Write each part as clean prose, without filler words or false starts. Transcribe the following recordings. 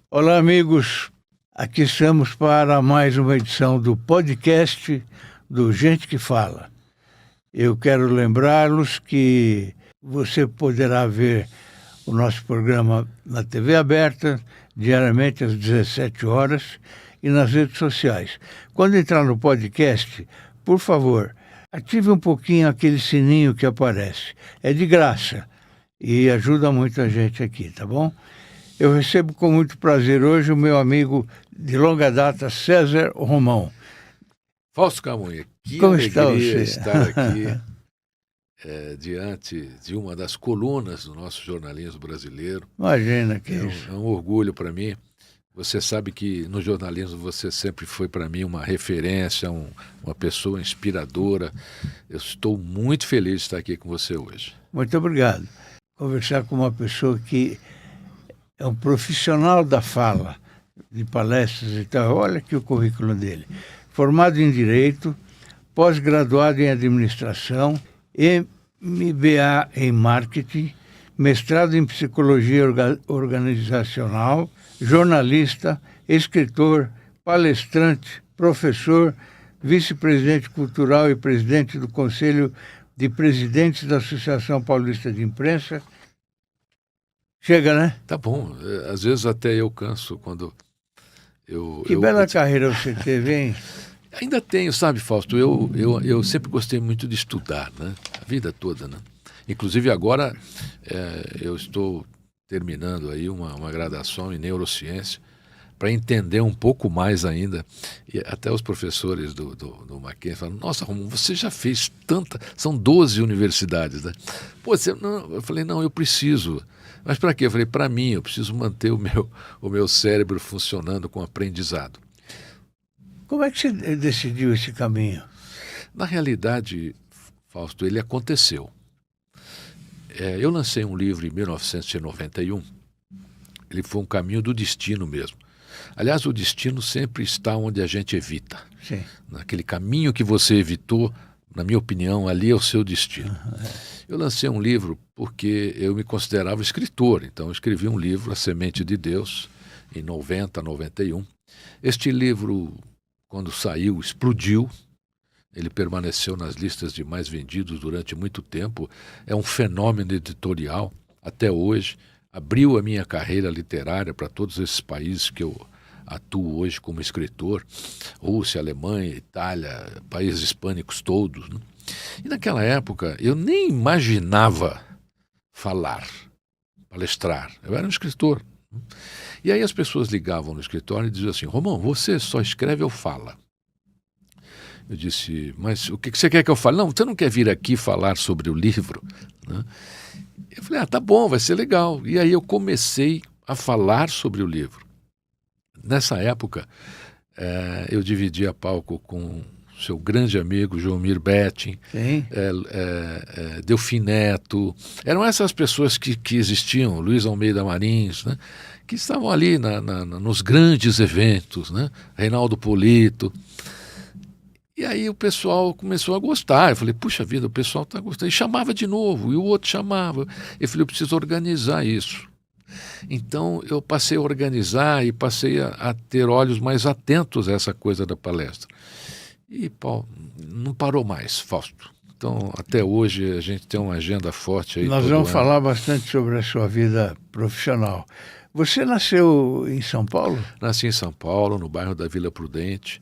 Olá, amigos. Aqui estamos para mais uma edição do podcast do Gente que Fala. Eu quero lembrá-los que você poderá ver o nosso programa na TV aberta, diariamente às 17 horas, e nas redes sociais. Quando entrar no podcast, por favor, ative um pouquinho aquele sininho que aparece. É de graça e ajuda muito a gente aqui, tá bom? Eu recebo com muito prazer hoje o meu amigo de longa data, César Romão. Fausto Camunha, que Como está alegria você? estar aqui diante de uma das colunas do nosso jornalismo brasileiro. Imagina que isso. É um orgulho para mim. Você sabe que no jornalismo você sempre foi para mim uma referência, uma pessoa inspiradora. Eu estou muito feliz de estar aqui com você hoje. Muito obrigado. Conversar com uma pessoa que é um profissional da fala, de palestras e tal. Olha aqui o currículo dele. Formado em Direito, pós-graduado em Administração, MBA em Marketing, mestrado em Psicologia Organizacional, jornalista, escritor, palestrante, professor, vice-presidente cultural e presidente do Conselho de Presidentes da Associação Paulista de Imprensa. Chega, né? Tá bom. Às vezes até eu canso quando eu... Que bela carreira você teve, hein? Ainda tenho, sabe, Fausto? Eu sempre gostei muito de estudar, né? A vida toda, né? Inclusive agora eu estou terminando aí uma graduação em neurociência para entender um pouco mais ainda. E até os professores do Mackenzie falam, nossa, Romulo, você já fez tanta... São 12 universidades, né? Pô, não, eu falei, não, eu preciso. Mas para quê? Eu falei, para mim, eu preciso manter o meu cérebro funcionando com aprendizado. Como é que você decidiu esse caminho? Na realidade, Fausto, ele aconteceu. Eu lancei um livro em 1991. Ele foi um caminho do destino mesmo. Aliás, o destino sempre está onde a gente evita. Sim. Naquele caminho que você evitou, na minha opinião, ali é o seu destino. Eu lancei um livro porque eu me considerava escritor. Então, eu escrevi um livro, A Semente de Deus, em 90, 91. Este livro, quando saiu, explodiu. Ele permaneceu nas listas de mais vendidos durante muito tempo. É um fenômeno editorial até hoje. Abriu a minha carreira literária para todos esses países que eu atuo hoje como escritor. Rússia, Alemanha, Itália, países hispânicos todos, né? E naquela época eu nem imaginava falar, palestrar. Eu era um escritor. E aí as pessoas ligavam no escritório e diziam assim, Romão, você só escreve ou fala? Eu disse, mas o que você quer que eu fale? Não, você não quer vir aqui falar sobre o livro? Né? Eu falei, tá bom, vai ser legal. E aí eu comecei a falar sobre o livro. Nessa época, eu dividia palco com seu grande amigo Joelmir Betting, Delfim Neto. Eram essas pessoas que existiam, Luiz Almeida Marins, né? Que estavam ali nos grandes eventos, né? Reinaldo Polito. E aí o pessoal começou a gostar. Eu falei, puxa vida, o pessoal está gostando. E chamava de novo, e o outro chamava. Eu falei, eu preciso organizar isso. Então eu passei a organizar e passei a ter olhos mais atentos a essa coisa da palestra. E não parou mais, Fausto. Então até hoje a gente tem uma agenda forte aí. Nós vamos falar bastante sobre a sua vida profissional. Você nasceu em São Paulo? Nasci em São Paulo, no bairro da Vila Prudente.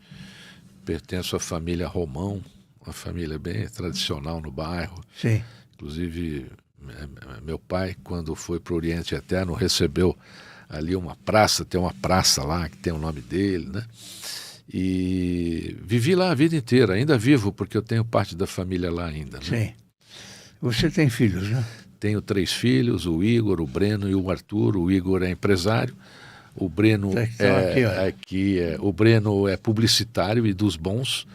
Pertenço à família Romão, uma família bem tradicional no bairro. Sim. Inclusive, meu pai, quando foi para o Oriente Eterno, recebeu ali uma praça, tem uma praça lá que tem o nome dele, né? E vivi lá a vida inteira, ainda vivo, porque eu tenho parte da família lá ainda. Né? Sim. Você tem filhos, né? Tenho 3 filhos, o Igor, o Breno e o Arthur. O Igor é empresário. O Breno o Breno é publicitário e dos bons,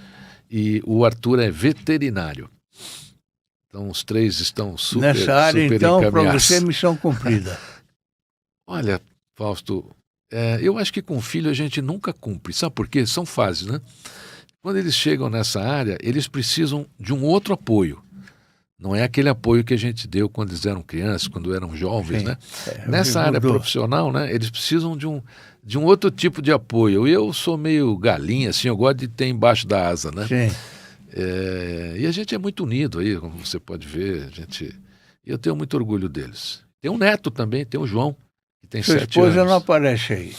e o Arthur é veterinário. Então os 3 estão super nessa área, super então, para encaminhados. você é missão cumprida. Olha, Fausto, eu acho que com filho a gente nunca cumpre. Sabe por quê? São fases, né? Quando eles chegam nessa área, eles precisam de um outro apoio. Não é aquele apoio que a gente deu quando eles eram crianças, quando eram jovens, né? Nessa área profissional, né, eles precisam de de um outro tipo de apoio. Eu sou meio galinha, assim, eu gosto de ter embaixo da asa, né? Sim. E a gente é muito unido aí, como você pode ver. Eu tenho muito orgulho deles. Tem um neto também, tem o João, que tem Sua 7 esposa anos. não aparece aí.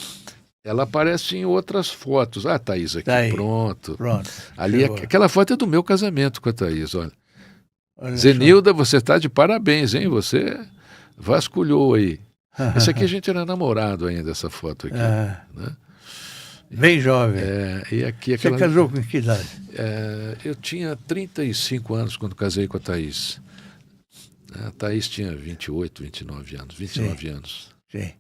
Ela aparece em outras fotos. Ah, Thaís aqui, Tá aí. pronto. Pronto. Ali, Chegou. aquela foto é do meu casamento com a Thaís, olha. Olha Zenilda, você está de parabéns, hein? Você vasculhou aí. só. Esse aqui a gente era namorado ainda, essa foto aqui. Ah, Né? bem jovem. E aqui Você casou com que idade? Eu tinha 35 anos quando casei com a Thaís. A Thaís tinha 28, 29 anos, 29 anos. Sim.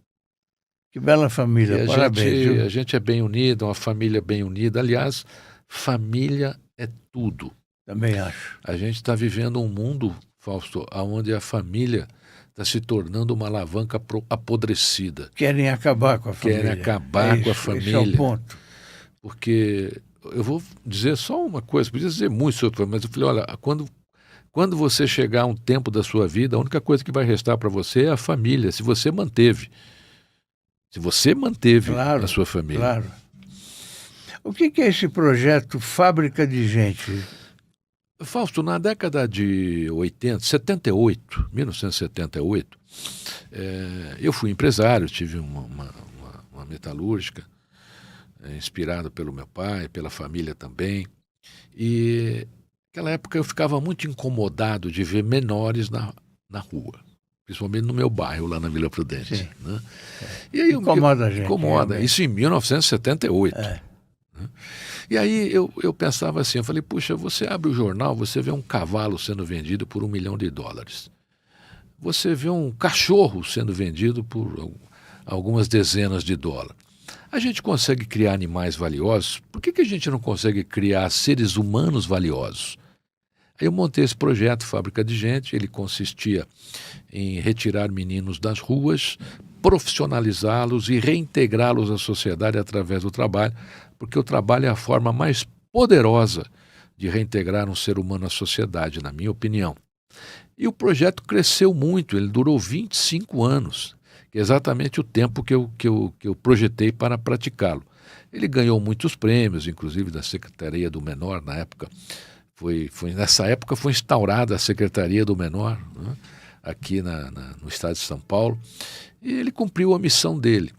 Que bela família, parabéns. A gente é bem unido, uma família bem unida. Aliás, família é tudo. Também acho. A gente está vivendo um mundo, Fausto, onde a família está se tornando uma alavanca apodrecida. Querem acabar com a família. Querem acabar com a família. Esse é o ponto. Porque eu vou dizer só uma coisa, podia dizer muito sobre, mas eu falei, olha, quando você chegar a um tempo da sua vida, a única coisa que vai restar para você é a família, se você manteve. Se você manteve a sua família. Claro. O que é esse projeto Fábrica de Gente? Fausto, na década de 1978, eu fui empresário, tive uma metalúrgica, inspirado pelo meu pai, pela família também. E naquela época eu ficava muito incomodado de ver menores na rua. Principalmente no meu bairro, lá na Vila Prudente. Né? E aí incomoda a gente. Incomoda. Isso em 1978. Né? E aí eu pensava assim, eu falei, puxa, você abre o jornal, você vê um cavalo sendo vendido por $1 milhão. Você vê um cachorro sendo vendido por algumas dezenas de dólares. A gente consegue criar animais valiosos, por que a gente não consegue criar seres humanos valiosos? Aí eu montei esse projeto Fábrica de Gente, ele consistia em retirar meninos das ruas, profissionalizá-los e reintegrá-los à sociedade através do trabalho, porque o trabalho é a forma mais poderosa de reintegrar um ser humano à sociedade, na minha opinião. E o projeto cresceu muito, ele durou 25 anos, que é exatamente o tempo que eu projetei para praticá-lo. Ele ganhou muitos prêmios, inclusive da Secretaria do Menor, na época. Nessa época foi instaurada a Secretaria do Menor, né, aqui no estado de São Paulo, e ele cumpriu a missão dele.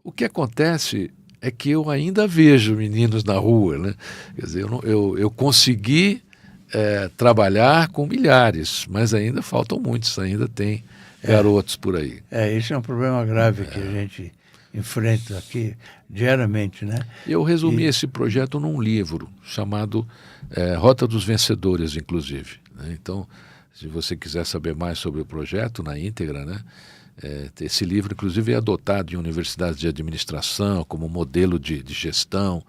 O que acontece é que eu ainda vejo meninos na rua, né? Quer dizer, eu consegui trabalhar com milhares, mas ainda faltam muitos, ainda tem garotos por aí. Esse é um problema grave que a gente enfrenta aqui diariamente, né? Eu resumi esse projeto num livro chamado Rota dos Vencedores, inclusive. Né? Então, se você quiser saber mais sobre o projeto na íntegra, né? Esse livro, inclusive, é adotado em universidades de administração como modelo de gestão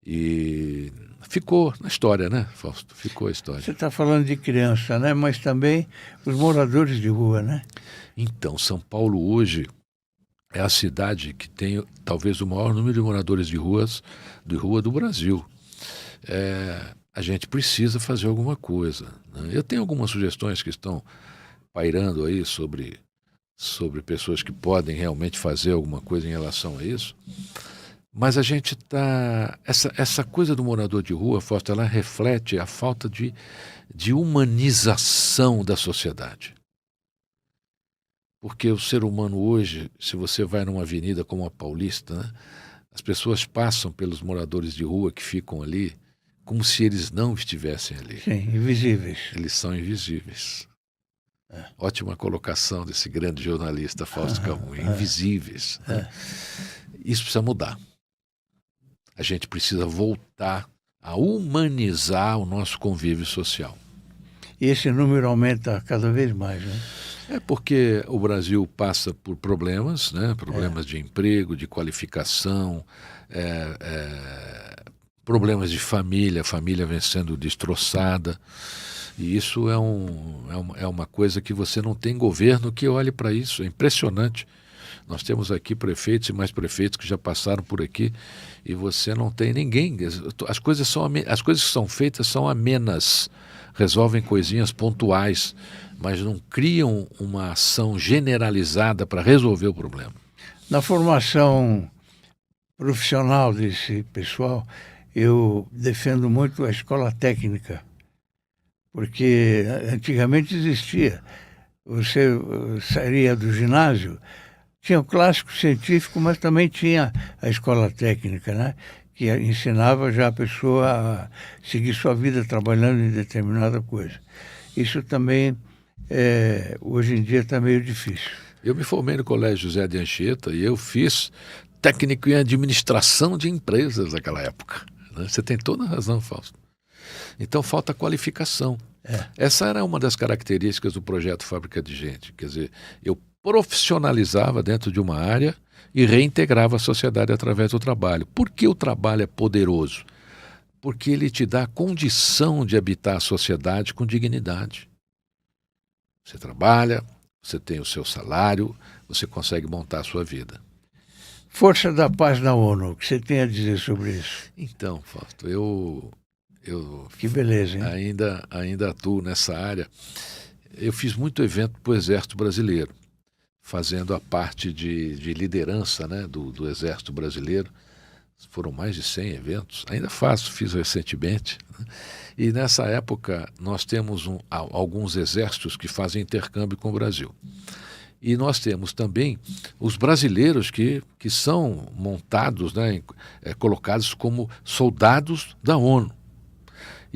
e ficou na história, né, Fausto? Ficou a história. Você está falando de criança, né? Mas também os moradores de rua, né? Então, São Paulo hoje é a cidade que tem talvez o maior número de moradores de rua do Brasil. A gente precisa fazer alguma coisa. Né? Eu tenho algumas sugestões que estão pairando aí sobre pessoas que podem realmente fazer alguma coisa em relação a isso. Mas a gente está... Essa coisa do morador de rua, Fausto, ela reflete a falta de humanização da sociedade. Porque o ser humano hoje, se você vai numa avenida como a Paulista, né, as pessoas passam pelos moradores de rua que ficam ali como se eles não estivessem ali. Sim, invisíveis. Eles são invisíveis. Ótima colocação desse grande jornalista Fausto Camus. Invisíveis. Né? Isso precisa mudar. A gente precisa voltar a humanizar o nosso convívio social. E esse número aumenta cada vez mais, né? Porque o Brasil passa por problemas, né? Problemas de emprego, de qualificação, problemas de família, a família vem sendo destroçada. E isso é uma coisa que você não tem governo que olhe para isso. É impressionante. Nós temos aqui prefeitos e mais prefeitos que já passaram por aqui e você não tem ninguém. As coisas que são feitas são amenas, resolvem coisinhas pontuais, mas não criam uma ação generalizada para resolver o problema. Na formação profissional desse pessoal, eu defendo muito a escola técnica, porque antigamente existia. Você sairia do ginásio, tinha o clássico científico, mas também tinha a escola técnica, né? Que ensinava já a pessoa a seguir sua vida trabalhando em determinada coisa. Isso também, hoje em dia, está meio difícil. Eu me formei no Colégio José de Anchieta e eu fiz técnico em administração de empresas naquela época. Né? Você tem toda a razão, Fausto. Então falta qualificação. Essa era uma das características do projeto Fábrica de Gente. Quer dizer, eu profissionalizava dentro de uma área e reintegrava a sociedade através do trabalho. Por que o trabalho é poderoso? Porque ele te dá a condição de habitar a sociedade com dignidade. Você trabalha, você tem o seu salário, você consegue montar a sua vida. Força da Paz da ONU, o que você tem a dizer sobre isso? Então, Fausto, eu que beleza, hein? ainda atuo nessa área. Eu fiz muito evento para o Exército Brasileiro, fazendo a parte de liderança, né, do Exército Brasileiro. Foram mais de 100 eventos, ainda fiz recentemente. Né? E nessa época nós temos alguns exércitos que fazem intercâmbio com o Brasil. E nós temos também os brasileiros que são montados, né, colocados como soldados da ONU.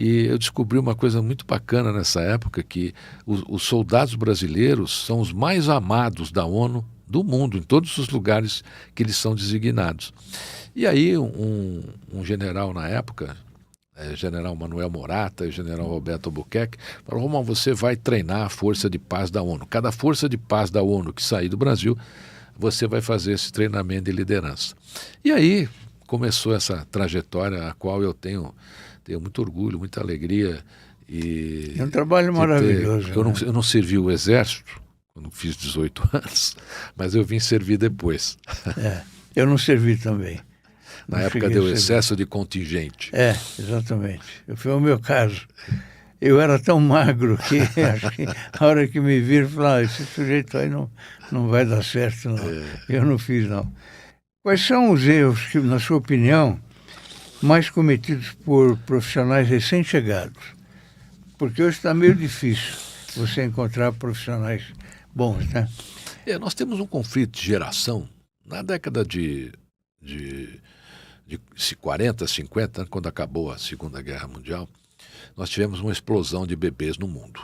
E eu descobri uma coisa muito bacana nessa época, que os soldados brasileiros são os mais amados da ONU do mundo, em todos os lugares que eles são designados. E aí um general na época, general Manuel Morata e general Roberto Albuquerque, falou: Romão, você vai treinar a Força de Paz da ONU. Cada Força de Paz da ONU que sair do Brasil, você vai fazer esse treinamento de liderança. E aí começou essa trajetória, a qual eu tenho muito orgulho, muita alegria. É um trabalho maravilhoso. Eu não servi o Exército quando fiz 18 anos, mas eu vim servir depois. Eu não servi também. Na época deu excesso de contingente. Exatamente. Foi o meu caso. Eu era tão magro que acho que a hora que me viram, falaram: esse sujeito aí não vai dar certo, não. Eu não fiz, não. Quais são os erros que, na sua opinião, mais cometidos por profissionais recém-chegados? Porque hoje está meio difícil você encontrar profissionais bons, né? Nós temos um conflito de geração. Na década de 40, 50, quando acabou a Segunda Guerra Mundial, nós tivemos uma explosão de bebês no mundo.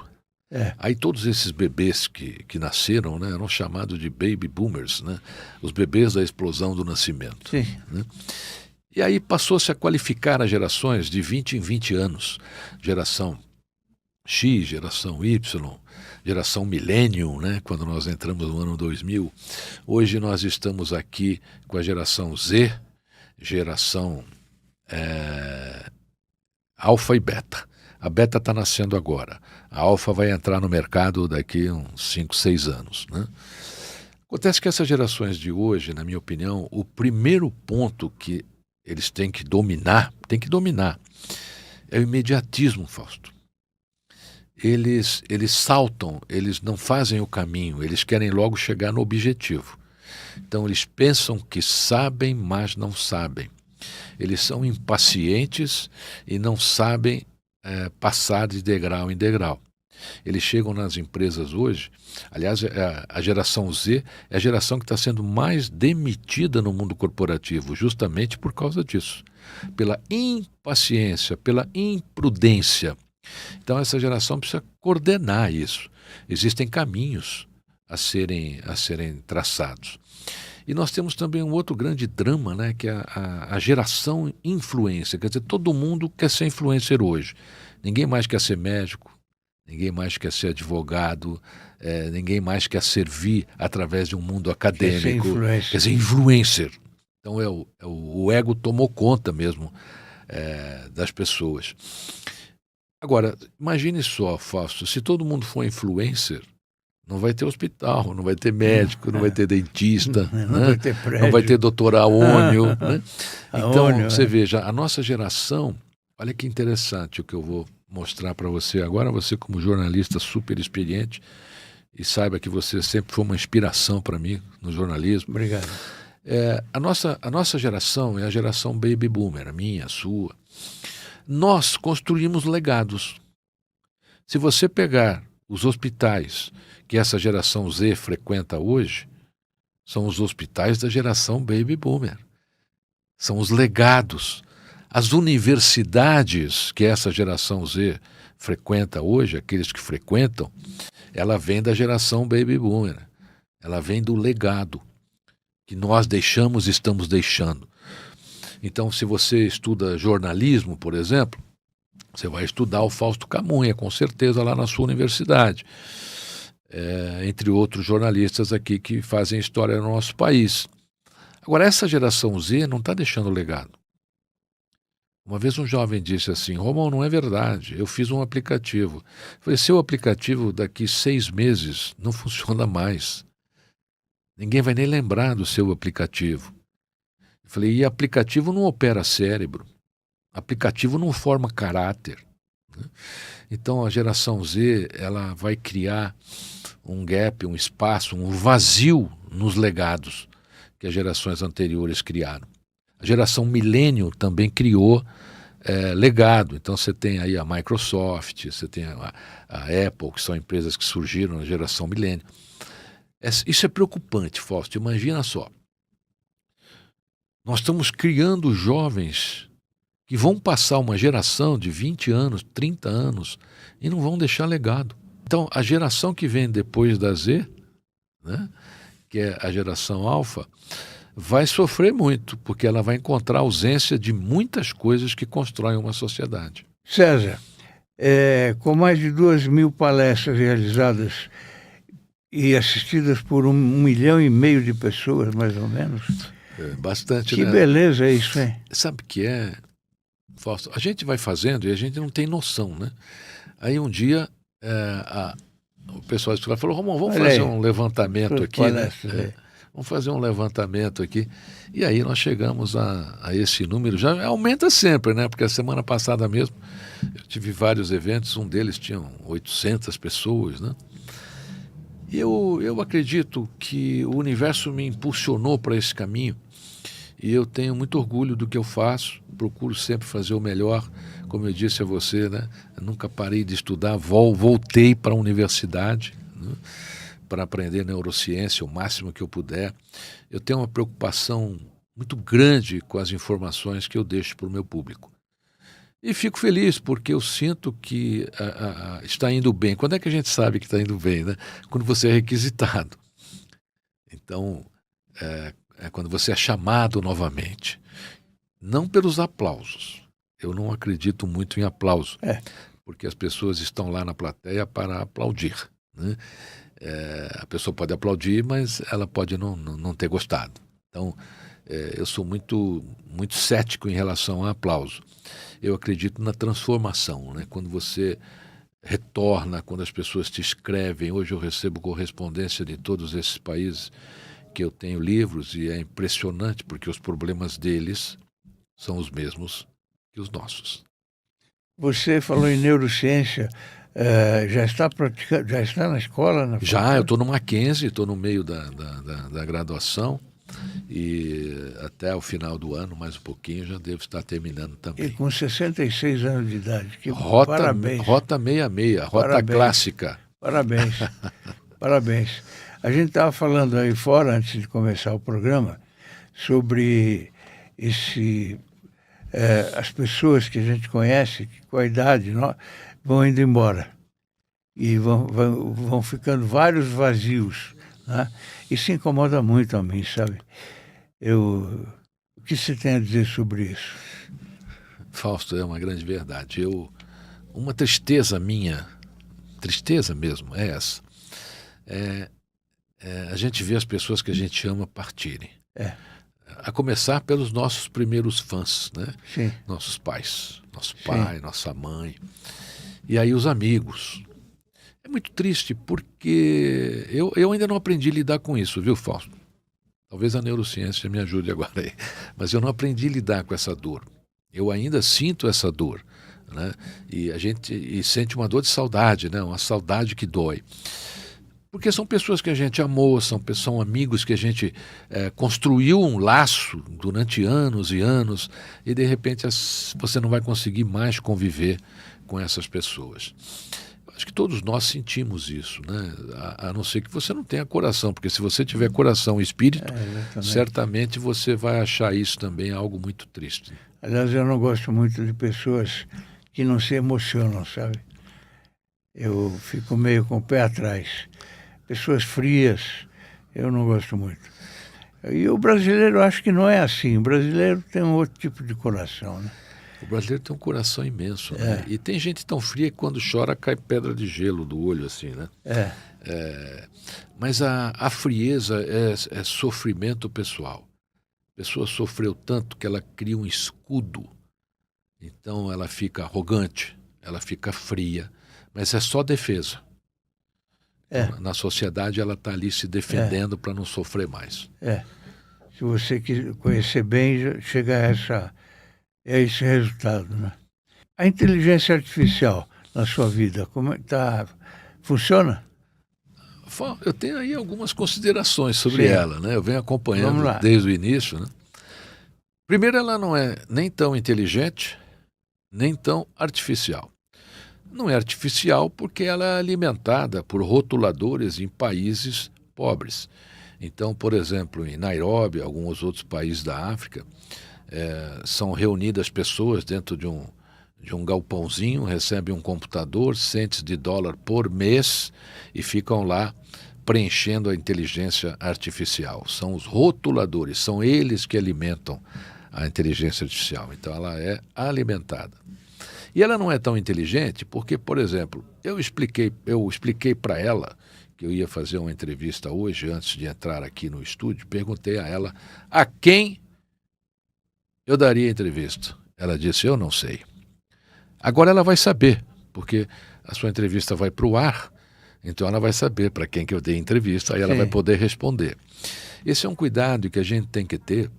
Aí todos esses bebês que nasceram, né, eram chamados de baby boomers, né? Os bebês da explosão do nascimento. Sim. Né? E aí passou-se a qualificar as gerações de 20 em 20 anos. Geração X, geração Y, geração Millennium, né? Quando nós entramos no ano 2000. Hoje nós estamos aqui com a geração Z, geração Alfa e Beta. A Beta está nascendo agora. A Alfa vai entrar no mercado daqui a uns 5, 6 anos. Né? Acontece que essas gerações de hoje, na minha opinião, o primeiro ponto que eles têm que dominar, é o imediatismo, Fausto. Eles saltam, eles não fazem o caminho, eles querem logo chegar no objetivo. Então eles pensam que sabem, mas não sabem. Eles são impacientes e não sabem passar de degrau em degrau. Eles chegam nas empresas hoje, aliás, a geração Z é a geração que está sendo mais demitida no mundo corporativo, justamente por causa disso. Pela impaciência, pela imprudência. Então essa geração precisa coordenar isso. Existem caminhos a serem traçados. E nós temos também um outro grande drama, né, que é a geração influencer. Quer dizer, todo mundo quer ser influencer hoje. Ninguém mais quer ser médico, ninguém mais quer ser advogado, ninguém mais quer servir através de um mundo acadêmico. Quer ser influencer. Então o ego tomou conta mesmo das pessoas. Agora, imagine só, Fausto, se todo mundo for influencer, não vai ter hospital, não vai ter médico, não vai ter dentista, vai ter prédio. Não vai ter doutor Aônio. Né? Então, você veja, a nossa geração, olha que interessante o que eu vou mostrar para você agora, você como jornalista super experiente, e saiba que você sempre foi uma inspiração para mim no jornalismo. Obrigado. A nossa geração é a geração baby boomer, a minha, a sua. Nós construímos legados. Se você pegar os hospitais que essa geração Z frequenta hoje, são os hospitais da geração baby boomer. São os legados. As universidades que essa geração Z frequenta hoje, aqueles que frequentam, ela vem da geração baby boomer. Ela vem do legado que nós deixamos e estamos deixando. Então, se você estuda jornalismo, por exemplo, você vai estudar o Fausto Camunha, com certeza, lá na sua universidade. Entre outros jornalistas aqui que fazem história no nosso país. Agora, essa geração Z não está deixando legado. Uma vez um jovem disse assim: Romão, não é verdade, eu fiz um aplicativo. Eu falei: seu aplicativo daqui 6 meses não funciona mais. Ninguém vai nem lembrar do seu aplicativo. Eu falei: e aplicativo não opera cérebro. Aplicativo não forma caráter. Então a geração Z, ela vai criar um gap, um espaço, um vazio nos legados que as gerações anteriores criaram. A geração milênio também criou legado. Então você tem aí a Microsoft, você tem a Apple, que são empresas que surgiram na geração milênio. Isso é preocupante, Fausto. Imagina só. Nós estamos criando jovens que vão passar uma geração de 20 anos, 30 anos e não vão deixar legado. Então, a geração que vem depois da Z, né, que é a geração alfa, vai sofrer muito, porque ela vai encontrar ausência de muitas coisas que constroem uma sociedade. César, com mais de 2.000 palestras realizadas e assistidas por 1,5 milhão de pessoas, mais ou menos. Bastante, que né? Beleza isso, hein? Sabe o que é, Fausto? A gente vai fazendo e a gente não tem noção, né? Aí um dia o pessoal falou: Romão, vamos fazer um levantamento aqui, né? Vamos fazer um levantamento aqui. E aí nós chegamos a esse número. Já aumenta sempre, né? Porque a semana passada mesmo eu tive vários eventos, um deles tinha 800 pessoas, né? E eu acredito que o universo me impulsionou para esse caminho e eu tenho muito orgulho do que eu faço, procuro sempre fazer o melhor, como eu disse a você, né? Eu nunca parei de estudar, voltei para a universidade, né? Para aprender neurociência o máximo que eu puder. Eu tenho uma preocupação muito grande com as informações que eu deixo para o meu público. E fico feliz porque eu sinto que está indo bem. Quando é que a gente sabe que está indo bem, né? Quando você é requisitado. Então, é quando você é chamado novamente. Não pelos aplausos. Eu não acredito muito em aplauso. Porque as pessoas estão lá na plateia para aplaudir, né? A pessoa pode aplaudir, mas ela pode não ter gostado. Então, eu sou muito, muito cético em relação a aplauso. Eu acredito na transformação, né? Quando você retorna, quando as pessoas te escrevem. Hoje eu recebo correspondência de todos esses países que eu tenho livros e é impressionante porque os problemas deles são os mesmos que os nossos. Você falou em neurociência, já está praticando, já está na escola? Já, eu estou no Mackenzie, estou no meio da graduação. E até o final do ano, mais um pouquinho, já devo estar terminando também. E com 66 anos de idade. Parabéns. Rota 66, rota parabéns. Clássica. Parabéns. Parabéns. A gente estava falando aí fora, antes de começar o programa, sobre as pessoas que a gente conhece, que com a idade vão indo embora. E vão ficando vários vazios, né? Isso incomoda muito a mim, sabe? O que você tem a dizer sobre isso? Fausto, é uma grande verdade. Uma tristeza minha, tristeza mesmo, é essa. A gente vê as pessoas que a gente ama partirem. A começar pelos nossos primeiros fãs, né? Sim. Nossos pais, nosso pai, nossa mãe. E aí os amigos. É muito triste porque eu ainda não aprendi a lidar com isso, viu, Fausto? Talvez a neurociência me ajude agora aí. Mas eu não aprendi a lidar com essa dor. Eu ainda sinto essa dor, né? E a gente sente uma dor de saudade, né? Uma saudade que dói. Porque são pessoas que a gente amou, são amigos que a gente construiu um laço durante anos e anos, e de repente você não vai conseguir mais conviver com essas pessoas. Acho que todos nós sentimos isso, né? A não ser que você não tenha coração, porque se você tiver coração e espírito, certamente você vai achar isso também algo muito triste. Aliás, eu não gosto muito de pessoas que não se emocionam, sabe? Eu fico meio com o pé atrás. Pessoas frias, eu não gosto muito. E o brasileiro, acho que não é assim. O brasileiro tem um outro tipo de coração, né? O brasileiro tem um coração imenso, né? E tem gente tão fria que quando chora cai pedra de gelo do olho, assim, né? Mas a frieza é sofrimento pessoal. A pessoa sofreu tanto que ela cria um escudo. Então ela fica arrogante, ela fica fria, mas é só defesa. Na sociedade ela está ali se defendendo para não sofrer mais. Se você conhecer bem, chega a esse resultado, né? A inteligência artificial na sua vida, como está? Funciona? Eu tenho aí algumas considerações sobre ela, né? Eu venho acompanhando desde o início, né? Primeiro, ela não é nem tão inteligente, nem tão artificial. Não é artificial porque ela é alimentada por rotuladores em países pobres. Então, por exemplo, em Nairobi, alguns outros países da África, são reunidas pessoas dentro de um galpãozinho, recebem um computador, centes de dólar por mês e ficam lá preenchendo a inteligência artificial. São os rotuladores, são eles que alimentam a inteligência artificial. Então, ela é alimentada. E ela não é tão inteligente porque, por exemplo, eu expliquei para ela que eu ia fazer uma entrevista hoje, antes de entrar aqui no estúdio, perguntei a ela a quem eu daria a entrevista. Ela disse, eu não sei. Agora ela vai saber, porque a sua entrevista vai para o ar, então ela vai saber para quem que eu dei a entrevista, aí ela vai poder responder. Esse é um cuidado que a gente tem que ter,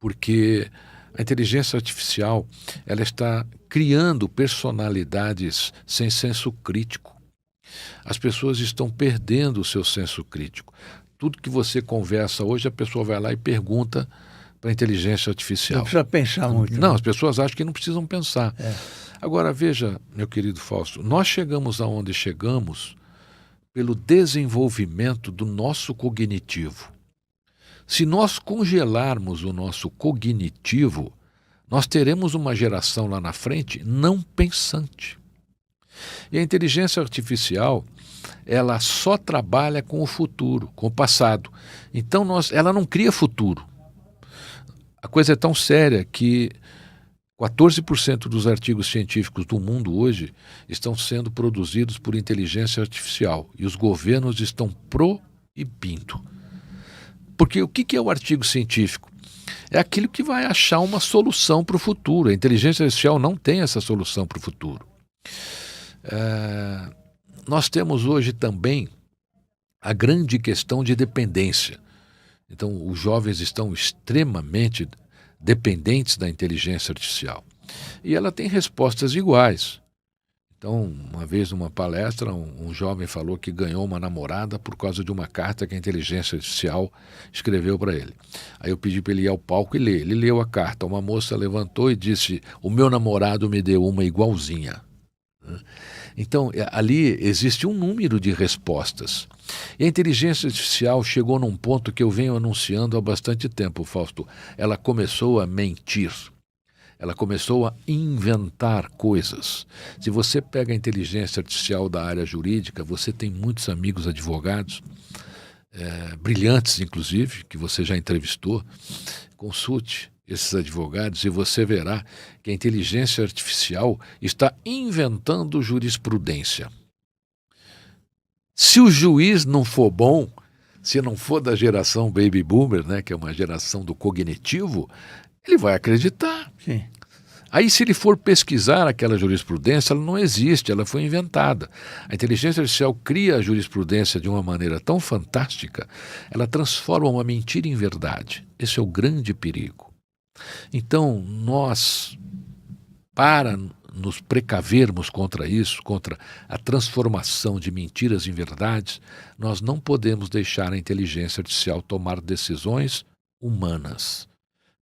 porque a inteligência artificial ela está criando personalidades sem senso crítico. As pessoas estão perdendo o seu senso crítico. Tudo que você conversa hoje, a pessoa vai lá e pergunta para a inteligência artificial. Não precisa pensar muito. Não, as pessoas acham que não precisam pensar. Agora, veja, meu querido Fausto, nós chegamos aonde chegamos pelo desenvolvimento do nosso cognitivo. Se nós congelarmos o nosso cognitivo, nós teremos uma geração lá na frente não pensante. E a inteligência artificial, ela só trabalha com o futuro, com o passado. Então, ela não cria futuro. A coisa é tão séria que 14% dos artigos científicos do mundo hoje estão sendo produzidos por inteligência artificial e os governos estão proibindo. Porque o que é o artigo científico? É aquilo que vai achar uma solução para o futuro. A inteligência artificial não tem essa solução para o futuro. Nós temos hoje também a grande questão de dependência. Então, os jovens estão extremamente dependentes da inteligência artificial. E ela tem respostas iguais. Então, uma vez numa palestra, um jovem falou que ganhou uma namorada por causa de uma carta que a inteligência artificial escreveu para ele. Aí eu pedi para ele ir ao palco e ler. Ele leu a carta. Uma moça levantou e disse, o meu namorado me deu uma igualzinha. Então, ali existe um número de respostas. E a inteligência artificial chegou num ponto que eu venho anunciando há bastante tempo, Fausto. Ela começou a mentir. Ela começou a inventar coisas. Se você pega a inteligência artificial da área jurídica, você tem muitos amigos advogados, brilhantes inclusive, que você já entrevistou. Consulte esses advogados e você verá que a inteligência artificial está inventando jurisprudência. Se o juiz não for bom, se não for da geração baby boomer, né, que é uma geração do cognitivo, ele vai acreditar. Sim. Aí, se ele for pesquisar aquela jurisprudência, ela não existe, ela foi inventada. A inteligência artificial cria a jurisprudência de uma maneira tão fantástica, ela transforma uma mentira em verdade. Esse é o grande perigo. Então, para nos precavermos contra isso, contra a transformação de mentiras em verdades, nós não podemos deixar a inteligência artificial tomar decisões humanas,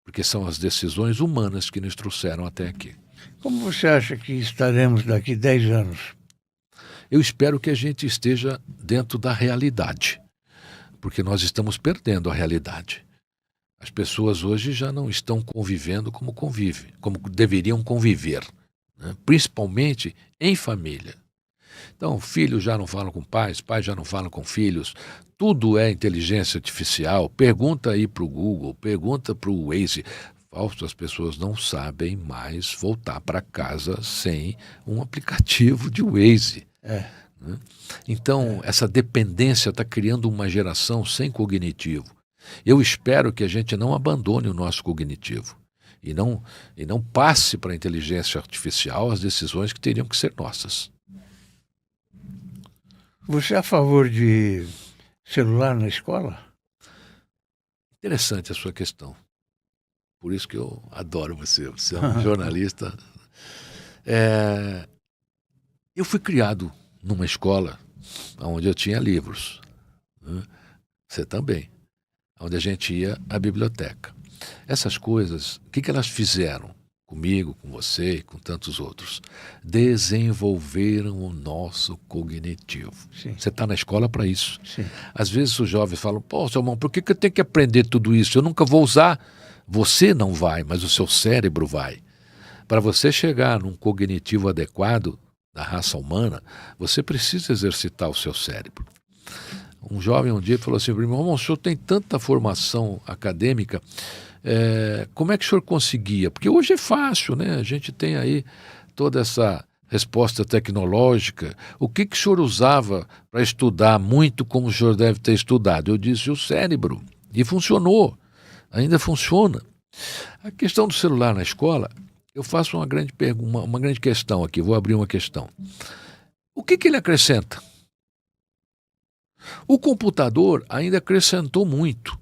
porque são as decisões humanas que nos trouxeram até aqui. Como você acha que estaremos daqui 10 anos? Eu espero que a gente esteja dentro da realidade, porque nós estamos perdendo a realidade. As pessoas hoje já não estão convivendo como convivem, como deveriam conviver, né? Principalmente em família. Então, filhos já não falam com pais já não falam com filhos, tudo é inteligência artificial. Pergunta aí para o Google, pergunta para o Waze. Fausto, as pessoas não sabem mais voltar para casa sem um aplicativo de Waze. Né? Então, essa dependência está criando uma geração sem cognitivo. Eu espero que a gente não abandone o nosso cognitivo e não passe para a inteligência artificial as decisões que teriam que ser nossas. Você é a favor de celular na escola? Interessante a sua questão. Por isso que eu adoro você. Você é um jornalista. Eu fui criado numa escola onde eu tinha livros. Né? Você também. Onde a gente ia à biblioteca. Essas coisas, o que elas fizeram comigo, com você e com tantos outros? Desenvolveram o nosso cognitivo. Sim. Você está na escola para isso. Sim. Às vezes os jovens falam, pô, seu irmão, por que eu tenho que aprender tudo isso? Eu nunca vou usar. Você não vai, mas o seu cérebro vai. Para você chegar num cognitivo adequado da raça humana, você precisa exercitar o seu cérebro. Um jovem um dia falou assim, meu irmão, o senhor tem tanta formação acadêmica, como é que o senhor conseguia? Porque hoje é fácil, né? A gente tem aí toda essa resposta tecnológica. O que o senhor usava para estudar muito como o senhor deve ter estudado? Eu disse, o cérebro. E funcionou. Ainda funciona. A questão do celular na escola, eu faço uma grande questão aqui, vou abrir uma questão. O que ele acrescenta? O computador ainda acrescentou muito,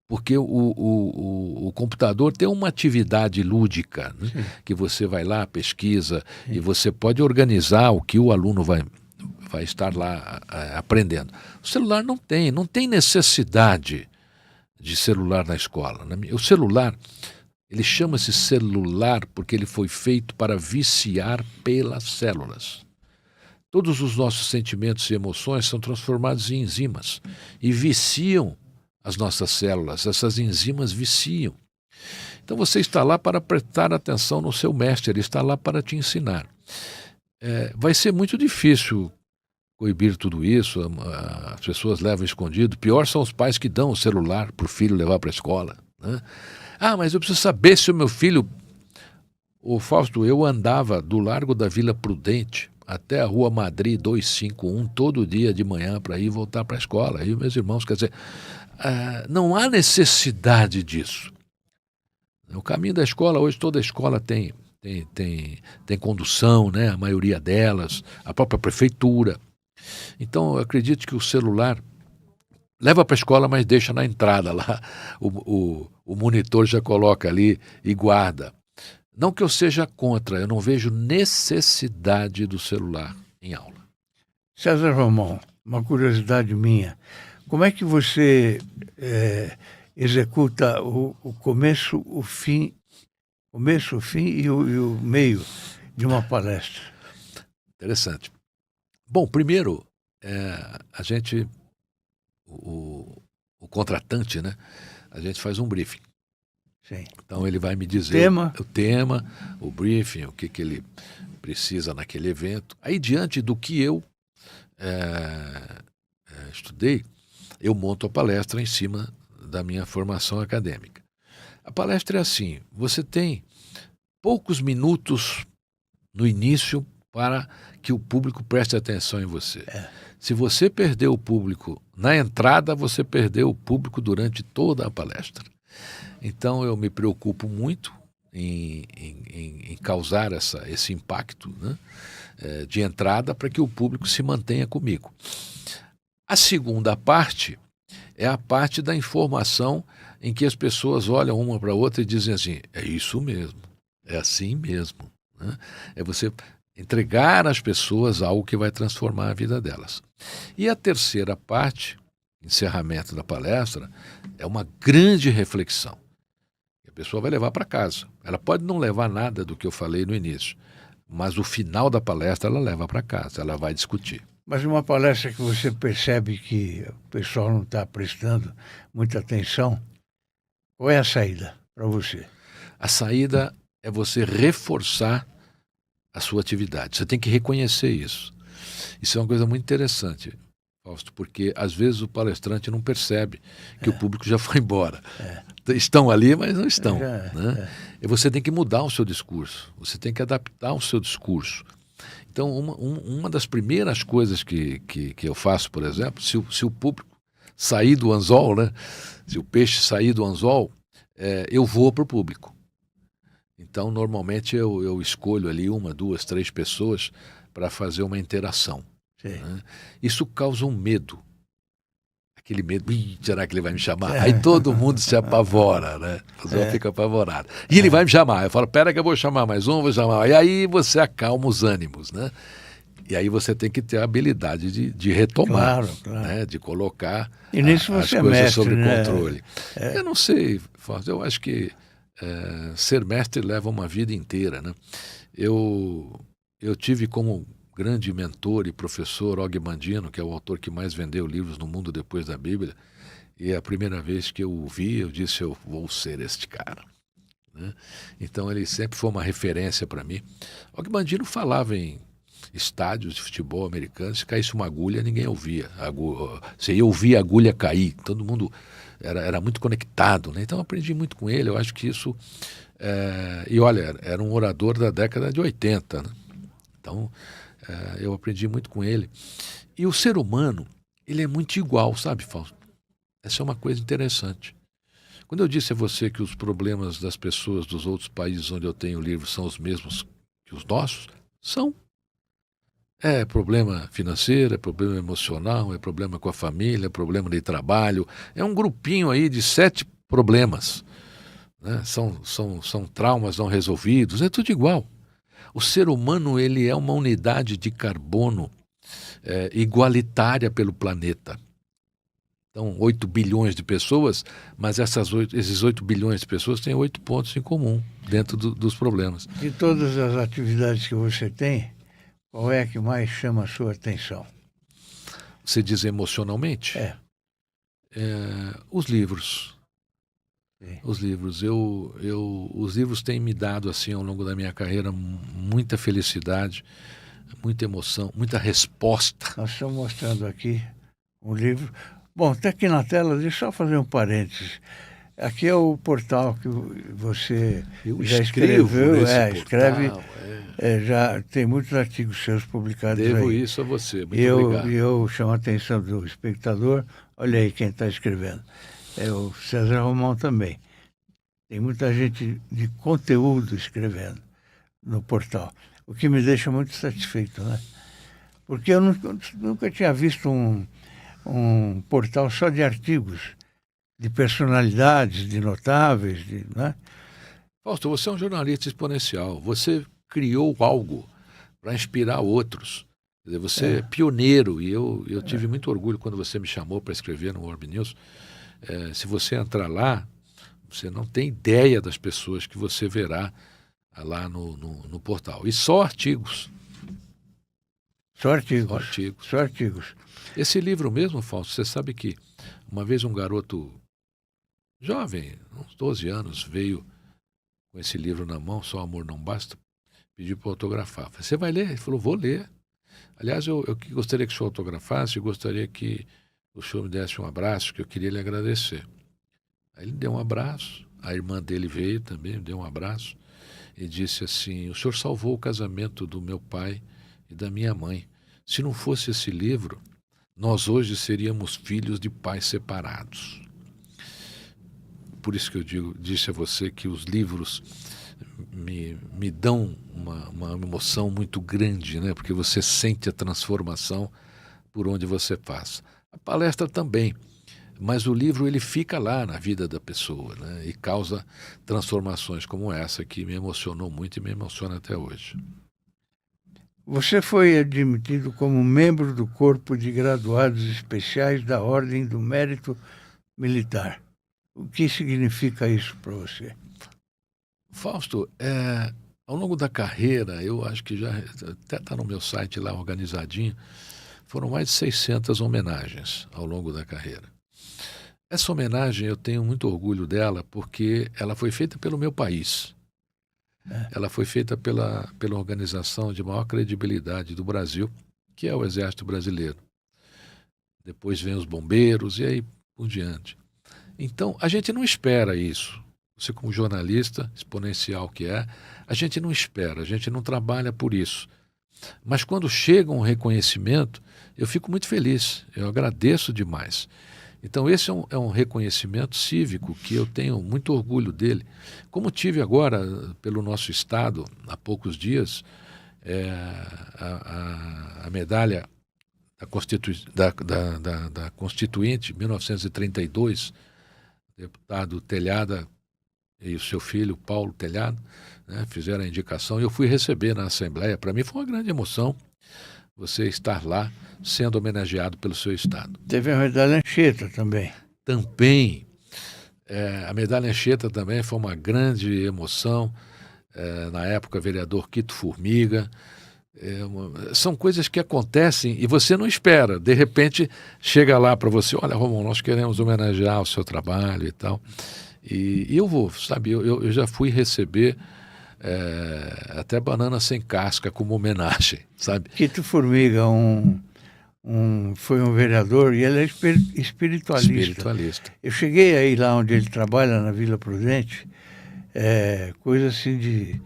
porque o computador tem uma atividade lúdica, né? Que você vai lá, pesquisa, e você pode organizar o que o aluno vai estar lá aprendendo. O celular não tem necessidade de celular na escola. O celular, ele chama-se celular porque ele foi feito para viciar pelas células. Todos os nossos sentimentos e emoções são transformados em enzimas e viciam as nossas células. Essas enzimas viciam. Então você está lá para prestar atenção no seu mestre, ele está lá para te ensinar. Vai ser muito difícil coibir tudo isso, as pessoas levam escondido. Pior são os pais que dão o celular para o filho levar para a escola, né? Ah, mas eu preciso saber se o meu filho... Ô Fausto, eu andava do Largo da Vila Prudente até a Rua Madrid 251 todo dia de manhã para ir voltar para a escola. Aí meus irmãos, quer dizer, não há necessidade disso. O caminho da escola, hoje toda escola tem condução, né? A maioria delas, a própria prefeitura. Então eu acredito que o celular leva para a escola, mas deixa na entrada lá. O monitor já coloca ali e guarda. Não que eu seja contra, eu não vejo necessidade do celular em aula. César Romão, uma curiosidade minha. Como é que você executa o começo, o fim e o meio de uma palestra? Interessante. Bom, primeiro, o contratante, né? A gente faz um briefing. Sim. Então ele vai me dizer o tema, o briefing, o que ele precisa naquele evento. Aí, diante do que eu estudei, eu monto a palestra em cima da minha formação acadêmica. A palestra é assim, você tem poucos minutos no início para que o público preste atenção em você. Se você perder o público na entrada, você perdeu o público durante toda a palestra. Então eu me preocupo muito em causar esse impacto, né, de entrada para que o público se mantenha comigo. A segunda parte é a parte da informação em que as pessoas olham uma para a outra e dizem assim, é isso mesmo, é assim mesmo. né? É você entregar às pessoas algo que vai transformar a vida delas. E a terceira parte, encerramento da palestra, é uma grande reflexão. A pessoa vai levar para casa. Ela pode não levar nada do que eu falei no início, mas o final da palestra ela leva para casa, ela vai discutir. Mas uma palestra que você percebe que o pessoal não está prestando muita atenção, qual é a saída para você? A saída é você reforçar a sua atividade. Você tem que reconhecer isso. Isso é uma coisa muito interessante, Fausto, porque às vezes o palestrante não percebe que o público já foi embora. Estão ali, mas não estão. Né? E você tem que mudar o seu discurso, você tem que adaptar o seu discurso. Então, uma das primeiras coisas que eu faço, por exemplo, se o público sair do anzol, né? Se o peixe sair do anzol, eu vou para o público. Então, normalmente, eu escolho ali 1, 2, 3 pessoas para fazer uma interação. Né? Isso causa um medo. Aquele medo, será que ele vai me chamar? Aí todo mundo se apavora, né? A pessoa fica apavorada. E ele vai me chamar. Eu falo, pera que eu vou chamar mais um, vou chamar. E aí você acalma os ânimos, né? E aí você tem que ter a habilidade de retomar, claro. Né? De colocar as coisas sob controle. Eu não sei, Fausto, eu acho que ser mestre leva uma vida inteira, né? Eu tive como grande mentor e professor Og Mandino, que é o autor que mais vendeu livros no mundo depois da Bíblia, e a primeira vez que eu o vi, eu disse, eu vou ser este cara. Né? Então ele sempre foi uma referência para mim. Og Mandino falava em estádios de futebol americanos, se caísse uma agulha, ninguém ouvia. Você ia ouvir a agulha cair, todo mundo era muito conectado. Né? Então eu aprendi muito com ele, eu acho que isso... E olha, era um orador da década de 80, né? Então... eu aprendi muito com ele. E o ser humano, ele é muito igual, sabe, Fausto? Essa é uma coisa interessante. Quando eu disse a você que os problemas das pessoas dos outros países onde eu tenho livro são os mesmos que os nossos, são. É problema financeiro, é problema emocional, é problema com a família, é problema de trabalho. É um grupinho aí de 7 problemas. Né? São traumas não resolvidos, é tudo igual. O ser humano ele é uma unidade de carbono igualitária pelo planeta. Então, 8 bilhões de pessoas, mas esses 8 bilhões de pessoas têm 8 pontos em comum dentro dos problemas. De todas as atividades que você tem, qual é a que mais chama a sua atenção? Você diz emocionalmente? Os livros. Sim. Os livros. Os livros têm me dado, assim, ao longo da minha carreira, muita felicidade, muita emoção, muita resposta. Nós estamos mostrando aqui um livro. Bom, está aqui na tela, deixa eu só fazer um parênteses. Aqui é o portal que você já escreveu. Escreve. Já tem muitos artigos seus publicados aí. Devo isso a você, muito obrigado. E eu chamo a atenção do espectador, olha aí quem está escrevendo. É o César Romão também. Tem muita gente de conteúdo escrevendo no portal, o que me deixa muito satisfeito, né? Porque eu nunca tinha visto um portal só de artigos, de personalidades, de notáveis, né? Fausto, você é um jornalista exponencial. Você criou algo para inspirar outros. Quer dizer, você é pioneiro, e eu tive muito orgulho quando você me chamou para escrever no Orb News. Se você entrar lá, você não tem ideia das pessoas que você verá lá no portal. E só artigos. Só artigos. Esse livro mesmo, Fausto, você sabe que uma vez um garoto jovem, uns 12 anos, veio com esse livro na mão, Só Amor Não Basta, pediu para autografar. Falei, você vai ler? Ele falou, vou ler. Aliás, eu gostaria que o senhor autografasse, eu gostaria que o senhor me desse um abraço, que eu queria lhe agradecer. Aí ele deu um abraço, a irmã dele veio também, deu um abraço, e disse assim, o senhor salvou o casamento do meu pai e da minha mãe. Se não fosse esse livro, nós hoje seríamos filhos de pais separados. Por isso que eu disse a você que os livros me dão uma emoção muito grande, né? Porque você sente a transformação por onde você passa. A palestra também. mas o livro ele fica lá na vida da pessoa, né? E causa transformações como essa que me emocionou muito e me emociona até hoje. Você foi admitido como membro do Corpo de Graduados Especiais da Ordem do Mérito Militar. O que significa isso para você? Fausto, ao longo da carreira, eu acho que já até está no meu site lá organizadinho, foram mais de 600 homenagens ao longo da carreira. Essa homenagem eu tenho muito orgulho dela porque ela foi feita pelo meu país. Ela foi feita pela organização de maior credibilidade do Brasil, que é o Exército Brasileiro. Depois vem os bombeiros e aí por diante. Então, a gente não espera isso. Você como jornalista, exponencial que é, a gente não espera, a gente não trabalha por isso. Mas quando chega um reconhecimento, eu fico muito feliz, eu agradeço demais. Então esse é um reconhecimento cívico que eu tenho muito orgulho dele. Como tive agora, pelo nosso estado, há poucos dias, a medalha da Constituinte, 1932, deputado Telhada e o seu filho, Paulo Telhado, né, fizeram a indicação e eu fui receber na Assembleia. Para mim foi uma grande emoção você estar lá sendo homenageado pelo seu estado. Teve a medalha Anchieta também. Também. A medalha Anchieta também foi uma grande emoção. Na época, vereador Quito Formiga. São coisas que acontecem e você não espera. De repente, chega lá para você, olha, Romão, nós queremos homenagear o seu trabalho e tal. E eu vou, sabe, eu já fui receber até banana sem casca como homenagem, sabe? Quito Formiga, foi um vereador e ele é espiritualista. Eu cheguei aí lá onde ele trabalha, na Vila Prudente, coisa assim de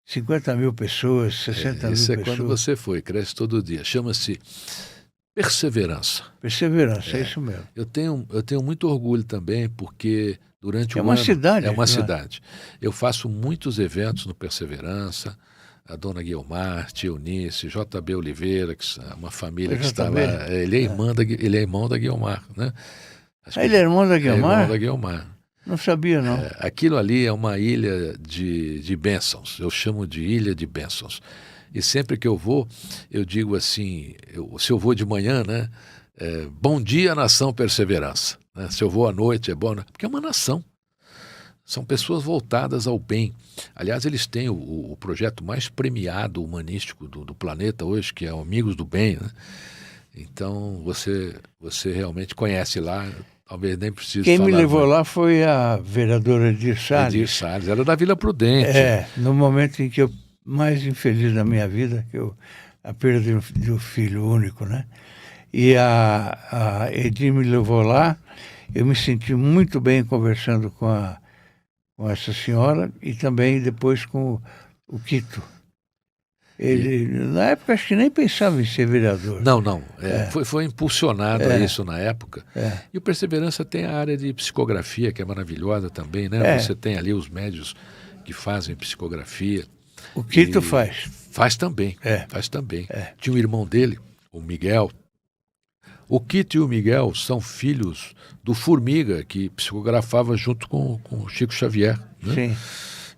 50 mil pessoas, 60 mil pessoas. Isso é quando você foi, cresce todo dia. Chama-se perseverança. Perseverança, é isso mesmo. Eu tenho muito orgulho também, porque durante o ano... É uma cidade. É uma cidade. Eu faço muitos eventos no Perseverança, a dona Guiomar, tia Eunice, JB Oliveira, que é uma família que está lá. Ele é irmão da Guiomar, né? Ele é irmão da Guiomar? É irmão da Guiomar. Não sabia, não. Aquilo ali é uma ilha de bênçãos. Eu chamo de ilha de bênçãos. E sempre que eu vou, eu digo assim, se eu vou de manhã, né? Bom dia, nação Perseverança. Né? Se eu vou à noite, é bom, né? Porque é uma nação. São pessoas voltadas ao bem. Aliás, eles têm o projeto mais premiado humanístico do planeta hoje, que é o Amigos do Bem, né? Então, você realmente conhece lá, talvez nem precise falar. Quem me levou lá foi a vereadora Edir Salles. Edir Salles, era da Vila Prudente. No momento em que eu mais infeliz da minha vida, que a perda do filho único, né? E a Edir me levou lá, eu me senti muito bem conversando com essa senhora e também depois com o Quito. Ele, na época, acho que nem pensava em ser vereador. Não. Foi impulsionado a isso na época. E o Perseverança tem a área de psicografia, que é maravilhosa também, né? Você tem ali os médios que fazem psicografia. O Quito faz. Faz também. Faz também. Tinha um irmão dele, o Miguel. O Quito e o Miguel são filhos do Formiga, que psicografava junto com o Chico Xavier. Né? Sim.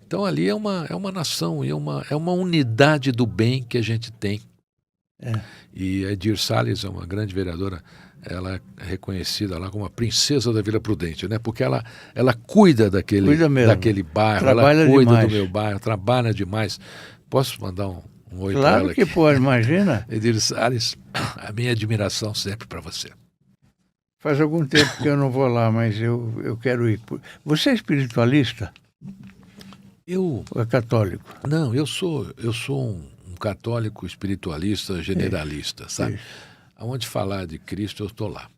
Então ali é uma nação, é uma unidade do bem que a gente tem. E a Edir Salles é uma grande vereadora, ela é reconhecida lá como a princesa da Vila Prudente, né? Porque ela cuida daquele bairro, trabalha ela cuida demais. do meu bairro, trabalha demais. Posso mandar um oi claro para ela que aqui? pode, imagina. Edir Salles, a minha admiração sempre para você. Faz algum tempo que eu não vou lá, mas eu quero ir. Você é espiritualista? Ou é católico? Não, eu sou um católico espiritualista generalista, sabe? Aonde falar de Cristo, eu estou lá.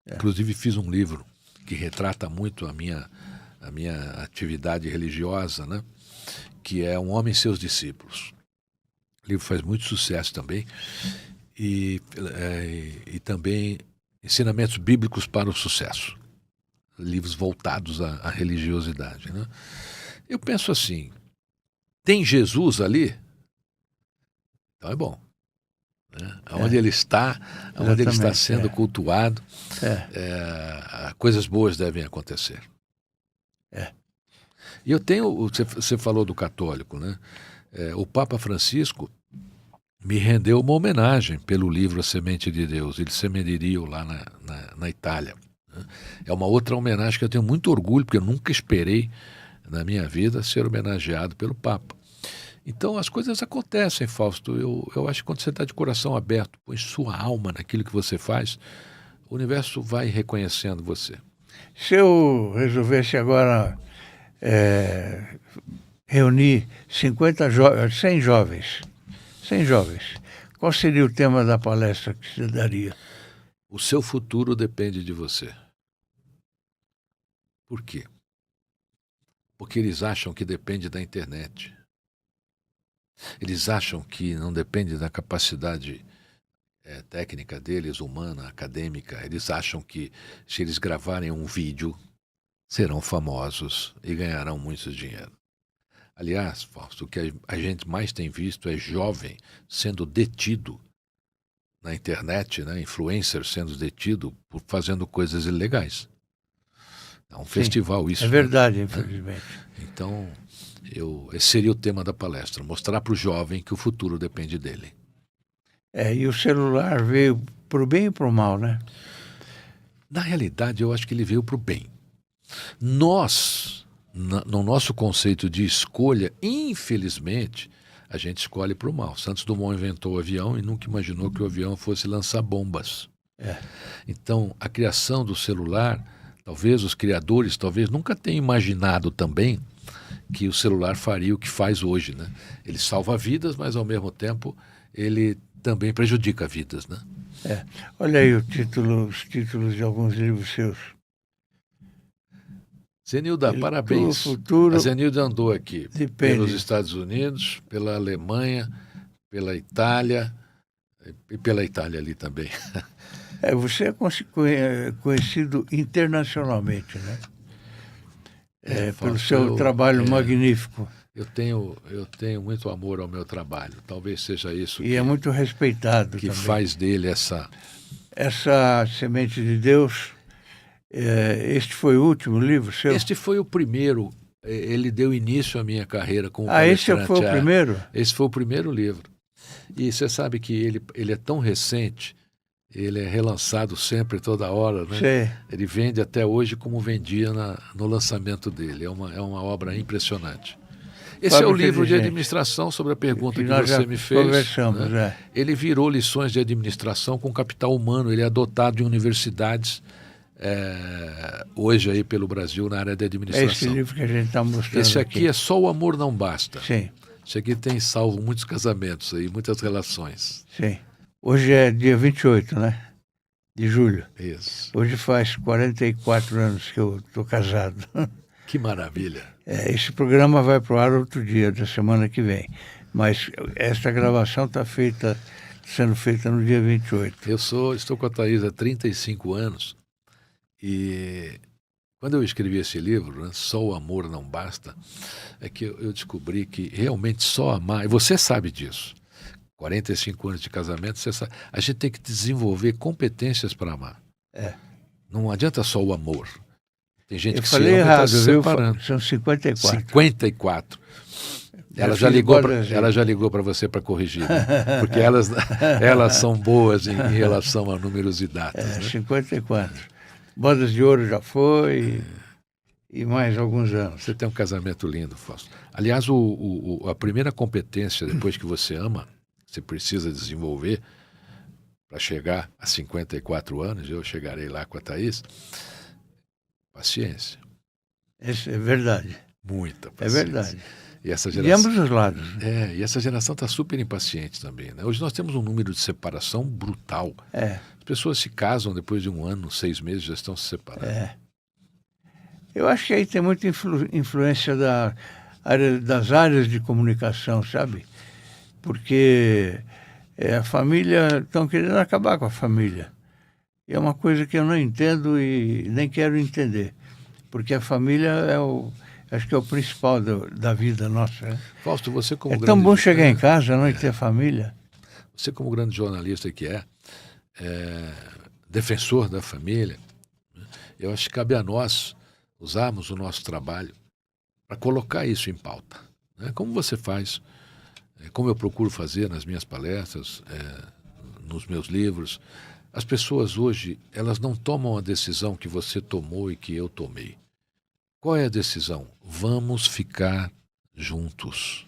Inclusive fiz um livro que retrata muito a minha atividade religiosa, né? Que é Um Homem e Seus Discípulos. O livro faz muito sucesso também. E também Ensinamentos Bíblicos para o Sucesso. Livros voltados à religiosidade, né? Eu penso assim, tem Jesus ali? Então é bom. né? Onde ele está, onde ele está sendo cultuado, coisas boas devem acontecer. E eu tenho, você falou do católico, né? O Papa Francisco me rendeu uma homenagem pelo livro A Semente de Deus, Il Semenario, lá na Itália. É uma outra homenagem que eu tenho muito orgulho, porque eu nunca esperei na minha vida ser homenageado pelo Papa. Então as coisas acontecem, Fausto. Eu acho que quando você está de coração aberto, põe sua alma naquilo que você faz, o universo vai reconhecendo você. Se eu resolvesse agora reunir 100 jovens, qual seria o tema da palestra que você daria? O seu futuro depende de você. Por quê? Porque eles acham que depende da internet. Eles acham que não depende da capacidade técnica deles, humana, acadêmica. Eles acham que se eles gravarem um vídeo, serão famosos e ganharão muito dinheiro. Aliás, Fausto, o que a gente mais tem visto é jovem sendo detido na internet, né? Influencer sendo detido por fazendo coisas ilegais. É um festival isso. É verdade, né? Infelizmente. Então, esse seria o tema da palestra, mostrar para o jovem que o futuro depende dele. E o celular veio para o bem e para o mal, né? Na realidade, eu acho que ele veio para o bem. Nós, no nosso conceito de escolha, infelizmente, a gente escolhe para o mal. Santos Dumont inventou o avião e nunca imaginou que o avião fosse lançar bombas. Então, a criação do celular, talvez os criadores nunca tenham imaginado também que o celular faria o que faz hoje, né? Ele salva vidas, mas ao mesmo tempo ele também prejudica vidas, né? Olha aí os títulos de alguns livros seus. Zenilda, parabéns. A Zenilda andou aqui pelos Estados Unidos, pela Alemanha, pela Itália e pela Itália ali também. Você é conhecido internacionalmente, né? Pelo seu trabalho magnífico. Eu tenho muito amor ao meu trabalho. Talvez seja isso é muito respeitado que também. Faz dele essa Semente de Deus. Este foi o último livro seu? Este foi o primeiro. Ele deu início à minha carreira como palestrante. Esse foi o primeiro? Esse foi o primeiro livro. E você sabe que ele é tão recente, ele é relançado sempre, toda hora, né? Sim. Ele vende até hoje como vendia no lançamento dele. É uma obra impressionante. Esse é o livro de administração, sobre a pergunta que você me fez. Conversamos, né? Ele virou lições de administração com capital humano. Ele é adotado em universidades hoje aí pelo Brasil na área de administração. Esse livro que a gente está mostrando. Esse aqui é Só o Amor Não Basta. Sim. Esse aqui tem salvo muitos casamentos aí, muitas relações. Sim. Hoje é dia 28, né? De julho. Isso. Hoje faz 44 anos que eu estou casado. Que maravilha. Esse programa vai para o ar outro dia, da semana que vem. Mas esta gravação está sendo feita no dia 28. Estou com a Thaís há 35 anos e quando eu escrevi esse livro, né, Só o Amor Não Basta, é que eu descobri que realmente só amar, e você sabe disso, 45 anos de casamento, você sabe, a gente tem que desenvolver competências para amar. Não adianta só o amor. Tem gente que falei se ama errado, e está se separando. São 54. 54. Ela já ligou para você para corrigir, né? Porque elas são boas em relação a números e datas. Né? 54. Bodas de Ouro já foi e mais alguns anos. Você tem um casamento lindo, Fausto. Aliás, a primeira competência, depois que você ama, você precisa desenvolver para chegar a 54 anos, eu chegarei lá com a Thaís, paciência. Isso é verdade. Muita paciência. É verdade. E essa geração, de ambos os lados. E essa geração está super impaciente também. Né? Hoje nós temos um número de separação brutal. As pessoas se casam depois de 1 ano, 6 meses, já estão se separando. Eu acho que aí tem muita influência das áreas de comunicação, sabe? Porque a família, estão querendo acabar com a família. E é uma coisa que eu não entendo e nem quero entender. Porque a família acho que é o principal da vida nossa. Né? Fausto, você como tão bom chegar em casa, não, e ter família. você como grande jornalista que defensor da família, né? Eu acho que cabe a nós usarmos o nosso trabalho para colocar isso em pauta, né? Como você faz, como eu procuro fazer nas minhas palestras, nos meus livros. As pessoas hoje, elas não tomam a decisão que você tomou e que eu tomei. Qual é a decisão? Vamos ficar juntos.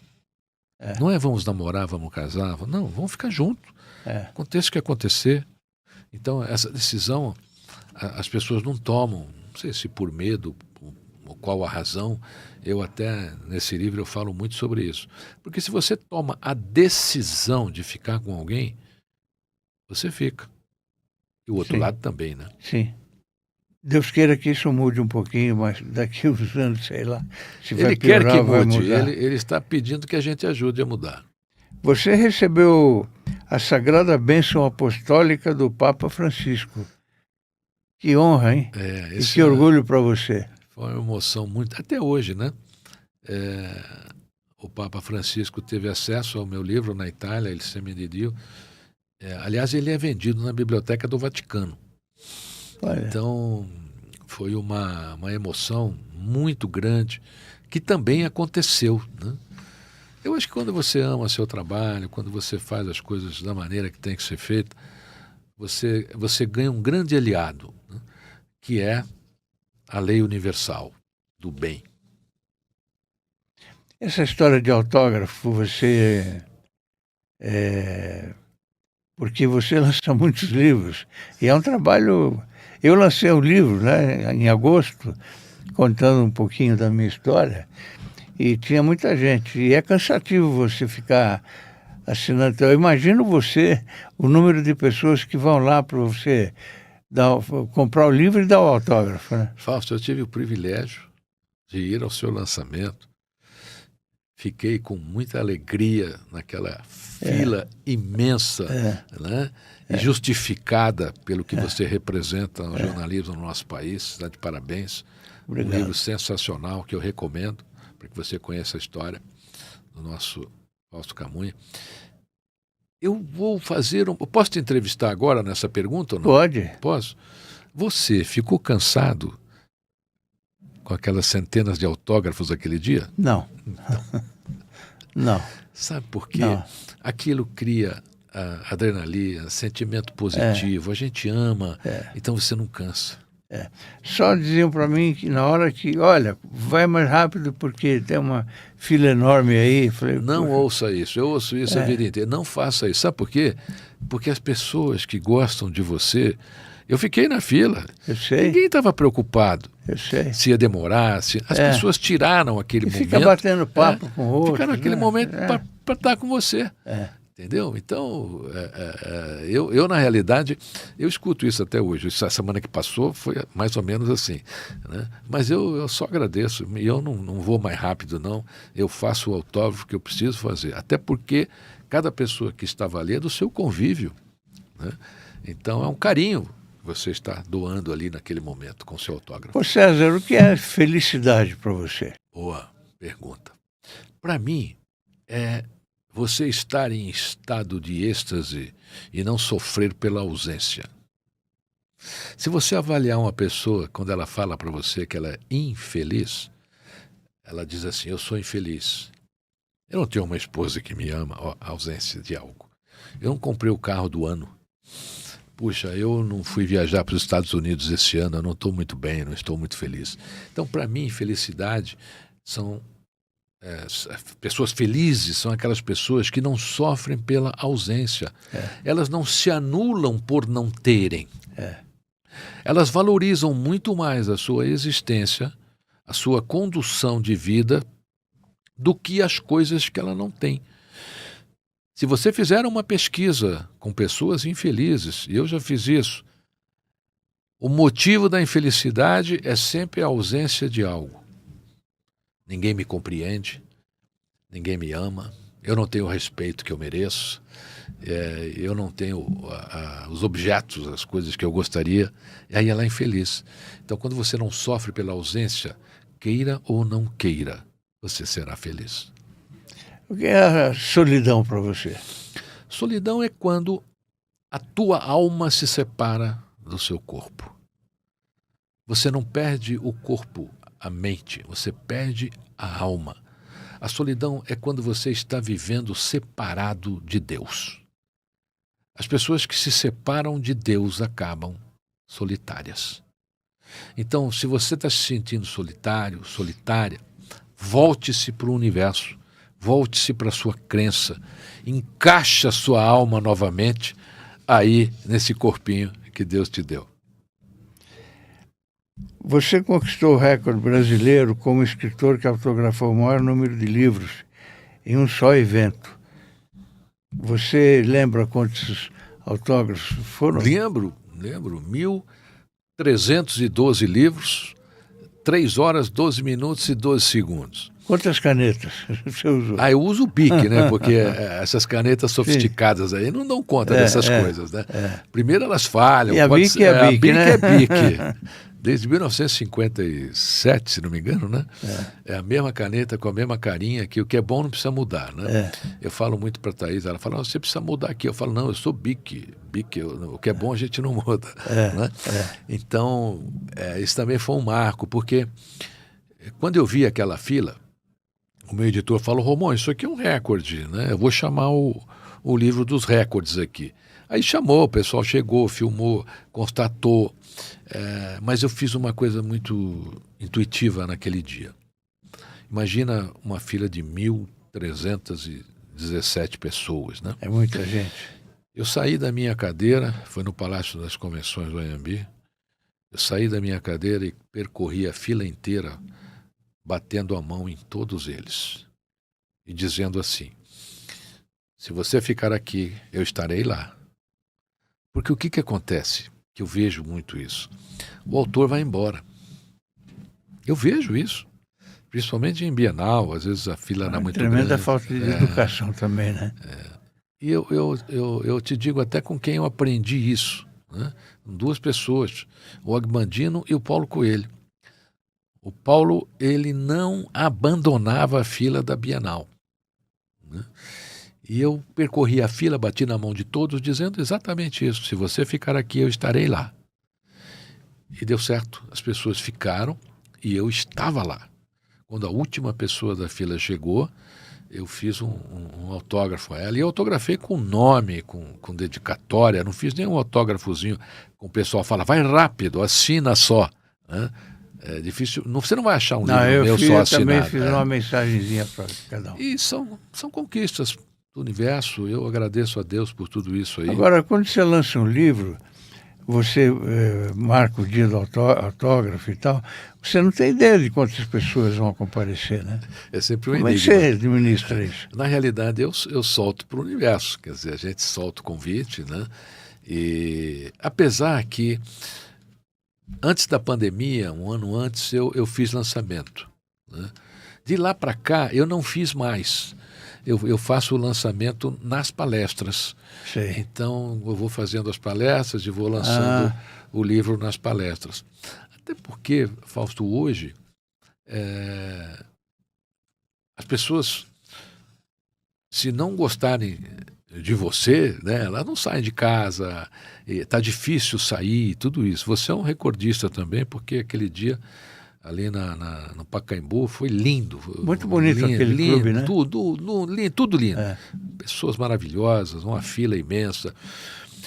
Não é vamos namorar, vamos casar. Não, vamos ficar juntos. Aconteça o que acontecer. Então, essa decisão, as pessoas não tomam, não sei se por medo, ou qual a razão. Eu até, nesse livro, eu falo muito sobre isso. Porque se você toma a decisão de ficar com alguém, você fica. E o outro lado também, né? Sim. Deus queira que isso mude um pouquinho, mas daqui uns anos, sei lá, se vai piorar, ele quer que vai mude, mudar. ele está pedindo que a gente ajude a mudar. Você recebeu a sagrada bênção apostólica do Papa Francisco. Que honra, hein? E que orgulho para você. Foi uma emoção muito... Até hoje, né? O Papa Francisco teve acesso ao meu livro na Itália, Il Seme di Dio. Aliás, ele é vendido na Biblioteca do Vaticano. Olha. Então, foi uma emoção muito grande, que também aconteceu, né? Eu acho que quando você ama seu trabalho, quando você faz as coisas da maneira que tem que ser feita, você ganha um grande aliado, né? Que é a lei universal do bem. Essa história de autógrafo, você... porque você lança muitos livros, e é um trabalho... Eu lancei um livro, né, em agosto, contando um pouquinho da minha história, e tinha muita gente, e é cansativo você ficar assinando. Eu imagino o número de pessoas que vão lá para você comprar o livro e dar o autógrafo, né? Fausto, eu tive o privilégio de ir ao seu lançamento. Fiquei com muita alegria naquela fila imensa, né? E justificada pelo que você representa no jornalismo no nosso país. Está de parabéns. Obrigado. Um livro sensacional que eu recomendo para que você conheça a história do nosso Fausto Camunha. Eu vou fazer eu posso te entrevistar agora nessa pergunta ou não? Pode. Posso? Você ficou cansado com aquelas centenas de autógrafos aquele dia? Não. Então, não. Sabe por quê? Não. Aquilo cria adrenalina, sentimento positivo, a gente ama, então você não cansa. Só diziam para mim que na hora que, olha, vai mais rápido porque tem uma fila enorme aí. Falei, não ouça isso, eu ouço isso a vida inteira. Não faça isso. Sabe por quê? Porque as pessoas que gostam de você... Eu fiquei na fila. Eu sei. Ninguém estava preocupado. Eu sei. Se ia demorar. As pessoas tiraram aquele momento. Fica batendo papo com o outro. Ficaram naquele momento para estar com você. Entendeu? Então, eu na realidade, eu escuto isso até hoje. Essa semana que passou foi mais ou menos assim, né? Mas eu só agradeço. E eu não vou mais rápido, não. Eu faço o autógrafo que eu preciso fazer. Até porque cada pessoa que estava ali é do seu convívio, né? Então, é um carinho que você está doando ali naquele momento com o seu autógrafo. Ô César, o que é felicidade para você? Boa pergunta. Para mim, é você estar em estado de êxtase e não sofrer pela ausência. Se você avaliar uma pessoa, quando ela fala para você que ela é infeliz, ela diz assim, eu sou infeliz. Eu não tenho uma esposa que me ama, a ausência de algo. Eu não comprei o carro do ano. Puxa, eu não fui viajar para os Estados Unidos esse ano, eu não estou muito bem, não estou muito feliz. Então, para mim, felicidade são... pessoas felizes são aquelas pessoas que não sofrem pela ausência. Elas não se anulam por não terem. Elas valorizam muito mais a sua existência, a sua condução de vida, do que as coisas que ela não tem. Se você fizer uma pesquisa com pessoas infelizes, e eu já fiz isso, o motivo da infelicidade é sempre a ausência de algo. Ninguém me compreende, ninguém me ama, eu não tenho o respeito que eu mereço, eu não tenho os objetos, as coisas que eu gostaria, e aí ela é infeliz. Então, quando você não sofre pela ausência, queira ou não queira, você será feliz. O que é a solidão para você? Solidão é quando a tua alma se separa do seu corpo. Você não perde o corpo, a mente, você perde a alma. A solidão é quando você está vivendo separado de Deus. As pessoas que se separam de Deus acabam solitárias. Então, se você está se sentindo solitário, solitária, volte-se para o universo, volte-se para a sua crença, encaixe a sua alma novamente aí nesse corpinho que Deus te deu. Você conquistou o recorde brasileiro como escritor que autografou o maior número de livros em um só evento. Você lembra quantos autógrafos foram? Lembro. 1.312 livros, 3 horas, 12 minutos e 12 segundos. Quantas canetas você usou? Eu uso o Bic, né? Porque essas canetas sofisticadas aí não dão conta dessas coisas, né? Primeiro elas falham. E a Bic é a Bic, né? A Bic é Bic. Desde 1957, se não me engano, né? É a mesma caneta com a mesma carinha, que o que é bom não precisa mudar, né? Eu falo muito para a Thaís, ela fala, você precisa mudar aqui. Eu falo, não, eu sou Bic. O que é bom a gente não muda. Né? Então, isso também foi um marco, porque quando eu vi aquela fila, o meu editor falou, Romão, isso aqui é um recorde, né? Eu vou chamar o livro dos recordes aqui. Aí chamou, o pessoal chegou, filmou, constatou, mas eu fiz uma coisa muito intuitiva naquele dia. Imagina uma fila de 1.317 pessoas, né? É muita gente. Eu saí da minha cadeira, foi no Palácio das Convenções do Anhembi, eu saí da minha cadeira e percorri a fila inteira, batendo a mão em todos eles e dizendo assim, se você ficar aqui, eu estarei lá. Porque o que acontece? Que eu vejo muito isso. O autor vai embora. Eu vejo isso. Principalmente em Bienal, às vezes a fila era muito grande. Tremenda falta de educação também, né? E eu te digo até com quem eu aprendi isso. Né? 2 pessoas, o Agmandino e o Paulo Coelho. O Paulo, ele não abandonava a fila da Bienal. Né? E eu percorri a fila, bati na mão de todos, dizendo exatamente isso. Se você ficar aqui, eu estarei lá. E deu certo. As pessoas ficaram e eu estava lá. Quando a última pessoa da fila chegou, eu fiz um autógrafo a ela. E eu autografei com nome, com dedicatória. Não fiz nenhum autógrafozinho com o pessoal fala, vai rápido, assina só. Né? É difícil. Você não vai achar um livro meu só assinado. Eu também fiz uma mensagenzinha para cada um. E são conquistas do universo. Eu agradeço a Deus por tudo isso aí. Agora, quando você lança um livro, você marca o dia do autógrafo e tal, você não tem ideia de quantas pessoas vão comparecer, né? É sempre um enigma. Como é que você administra isso? Na realidade, eu solto para o universo. Quer dizer, a gente solta o convite, né? E apesar que antes da pandemia, um ano antes, eu fiz lançamento. Né? De lá para cá, eu não fiz mais. Eu faço o lançamento nas palestras. Sim. Então, eu vou fazendo as palestras e vou lançando o livro nas palestras. Até porque, Fausto, hoje, as pessoas, se não gostarem de você, né, elas não saem de casa, está difícil sair, tudo isso. Você é um recordista também, porque aquele dia ali no Pacaembu foi lindo. Muito bonito aquele clube, né? Tudo lindo. Pessoas maravilhosas, uma fila imensa.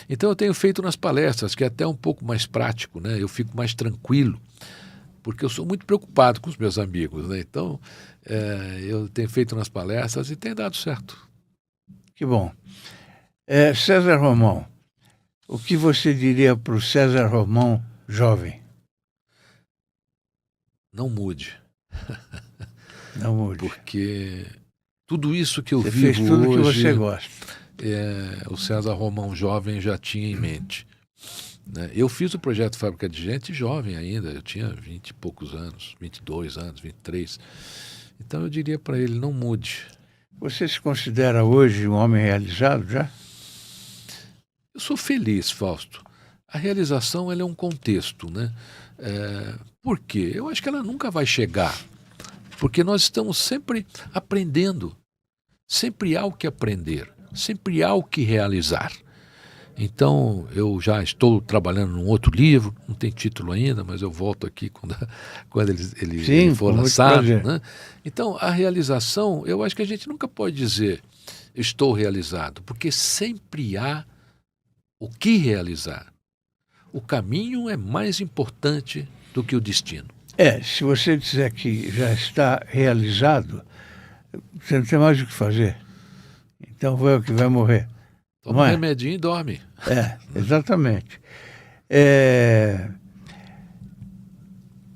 Então eu tenho feito nas palestras, que é até um pouco mais prático, né? Eu fico mais tranquilo, porque eu sou muito preocupado com os meus amigos, né? Então eu tenho feito nas palestras e tem dado certo. Que bom. César Romão, o que você diria para o César Romão jovem? Não mude. Não mude. Porque tudo isso que eu você vivo fez tudo hoje, que você gosta. O César Romão jovem já tinha em mente. Né? Eu fiz o projeto Fábrica de Gente jovem ainda, eu tinha 20 e poucos anos, 22 anos, 23. Então eu diria para ele, não mude. Você se considera hoje um homem realizado já? Eu sou feliz, Fausto. A realização ela é um contexto, né? Por quê? Eu acho que ela nunca vai chegar, porque nós estamos sempre aprendendo, sempre há o que aprender. Sempre há o que realizar. Então, eu já estou trabalhando num outro livro, não tem título ainda, mas eu volto aqui quando ele for lançado. Né? Então, a realização, eu acho que a gente nunca pode dizer estou realizado, porque sempre há o que realizar. O caminho é mais importante do que o destino. Se você disser que já está realizado, você não tem mais o que fazer. Então vai o que vai morrer. Toma um remedinho e dorme. Exatamente.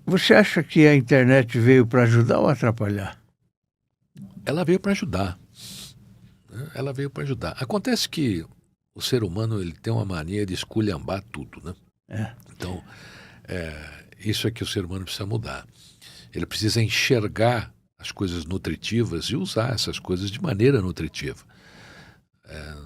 Você acha que a internet veio para ajudar ou atrapalhar? Ela veio para ajudar. Ela veio para ajudar. Acontece que o ser humano ele tem uma mania de esculhambar tudo, né? Então, isso é que o ser humano precisa mudar. Ele precisa enxergar as coisas nutritivas e usar essas coisas de maneira nutritiva.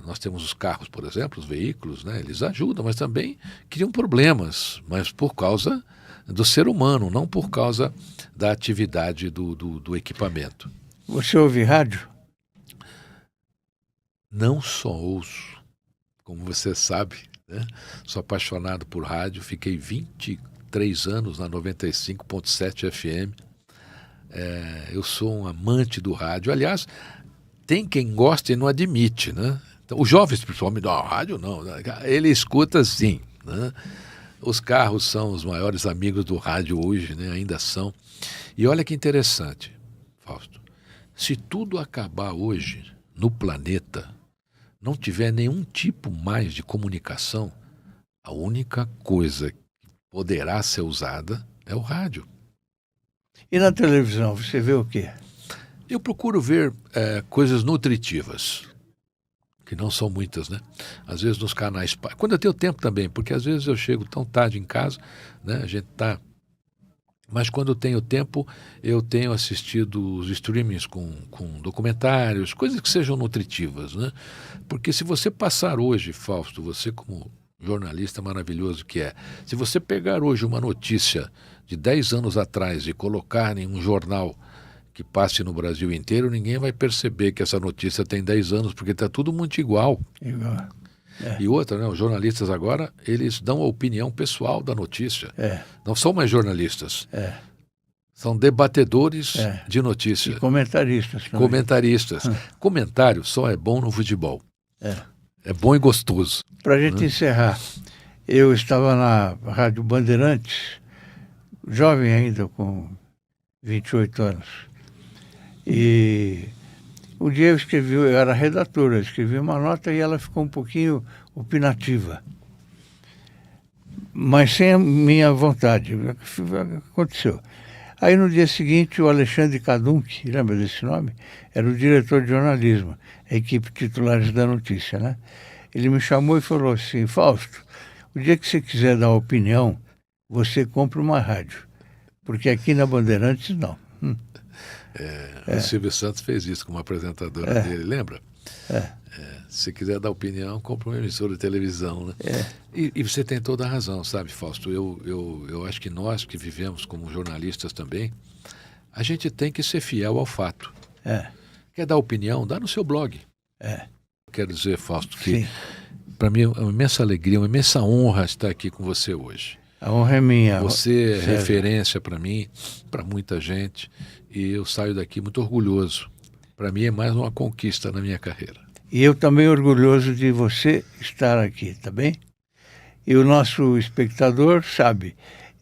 Nós temos os carros, por exemplo, os veículos, né? Eles ajudam, mas também criam problemas, mas por causa do ser humano, não por causa da atividade do equipamento. Você ouve rádio? Não só ouço, como você sabe, né? Sou apaixonado por rádio, fiquei 23 anos na 95.7 FM. Eu sou um amante do rádio. Aliás, tem quem gosta e não admite, né? Então, os jovens, principalmente, rádio não, ele escuta sim, né? Os carros são os maiores amigos do rádio hoje, né? Ainda são. E olha que interessante, Fausto, se tudo acabar hoje no planeta, não tiver nenhum tipo mais de comunicação, a única coisa que poderá ser usada é o rádio. E na televisão, você vê o quê? Eu procuro ver coisas nutritivas, que não são muitas, né? Às vezes nos canais... Quando eu tenho tempo também, porque às vezes eu chego tão tarde em casa, né? A gente tá... Mas quando eu tenho tempo, eu tenho assistido os streamings com documentários, coisas que sejam nutritivas, né? Porque se você passar hoje, Fausto, você como jornalista maravilhoso que é, se você pegar hoje uma notícia de 10 anos atrás e colocar em um jornal que passe no Brasil inteiro, ninguém vai perceber que essa notícia tem 10 anos, porque está tudo muito igual. E outra, né, os jornalistas agora, eles dão a opinião pessoal da notícia. Não são mais jornalistas. São debatedores de notícia. E comentaristas também. Comentaristas. Comentário só é bom no futebol. É bom e gostoso. Para a gente encerrar, eu estava na Rádio Bandeirantes, jovem ainda, com 28 anos. E um dia eu era redatora, escrevi uma nota e ela ficou um pouquinho opinativa. Mas sem a minha vontade. Aconteceu. Aí no dia seguinte o Alexandre Kadunk, lembra desse nome? Era o diretor de jornalismo, a equipe titulares da notícia, né? Ele me chamou e falou assim: Fausto, o dia que você quiser dar opinião, você compra uma rádio. Porque aqui na Bandeirantes não. O Silvio Santos fez isso com uma apresentadora dele, lembra? Se quiser dar opinião, compra uma emissora de televisão, né? E você tem toda a razão, sabe, Fausto? Eu acho que nós que vivemos como jornalistas também, a gente tem que ser fiel ao fato. Quer dar opinião? Dá no seu blog. Quero dizer, Fausto, que para mim é uma imensa alegria, uma imensa honra estar aqui com você hoje. A honra é minha. Você é referência para mim, para muita gente, e eu saio daqui muito orgulhoso. Para mim é mais uma conquista na minha carreira. E eu também orgulhoso de você estar aqui, tá bem? E o nosso espectador sabe,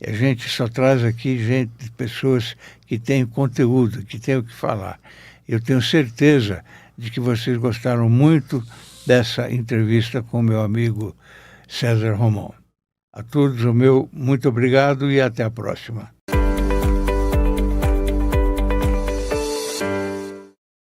a gente só traz aqui pessoas que têm conteúdo, que têm o que falar. Eu tenho certeza de que vocês gostaram muito dessa entrevista com meu amigo César Romão. A todos o meu muito obrigado e até a próxima.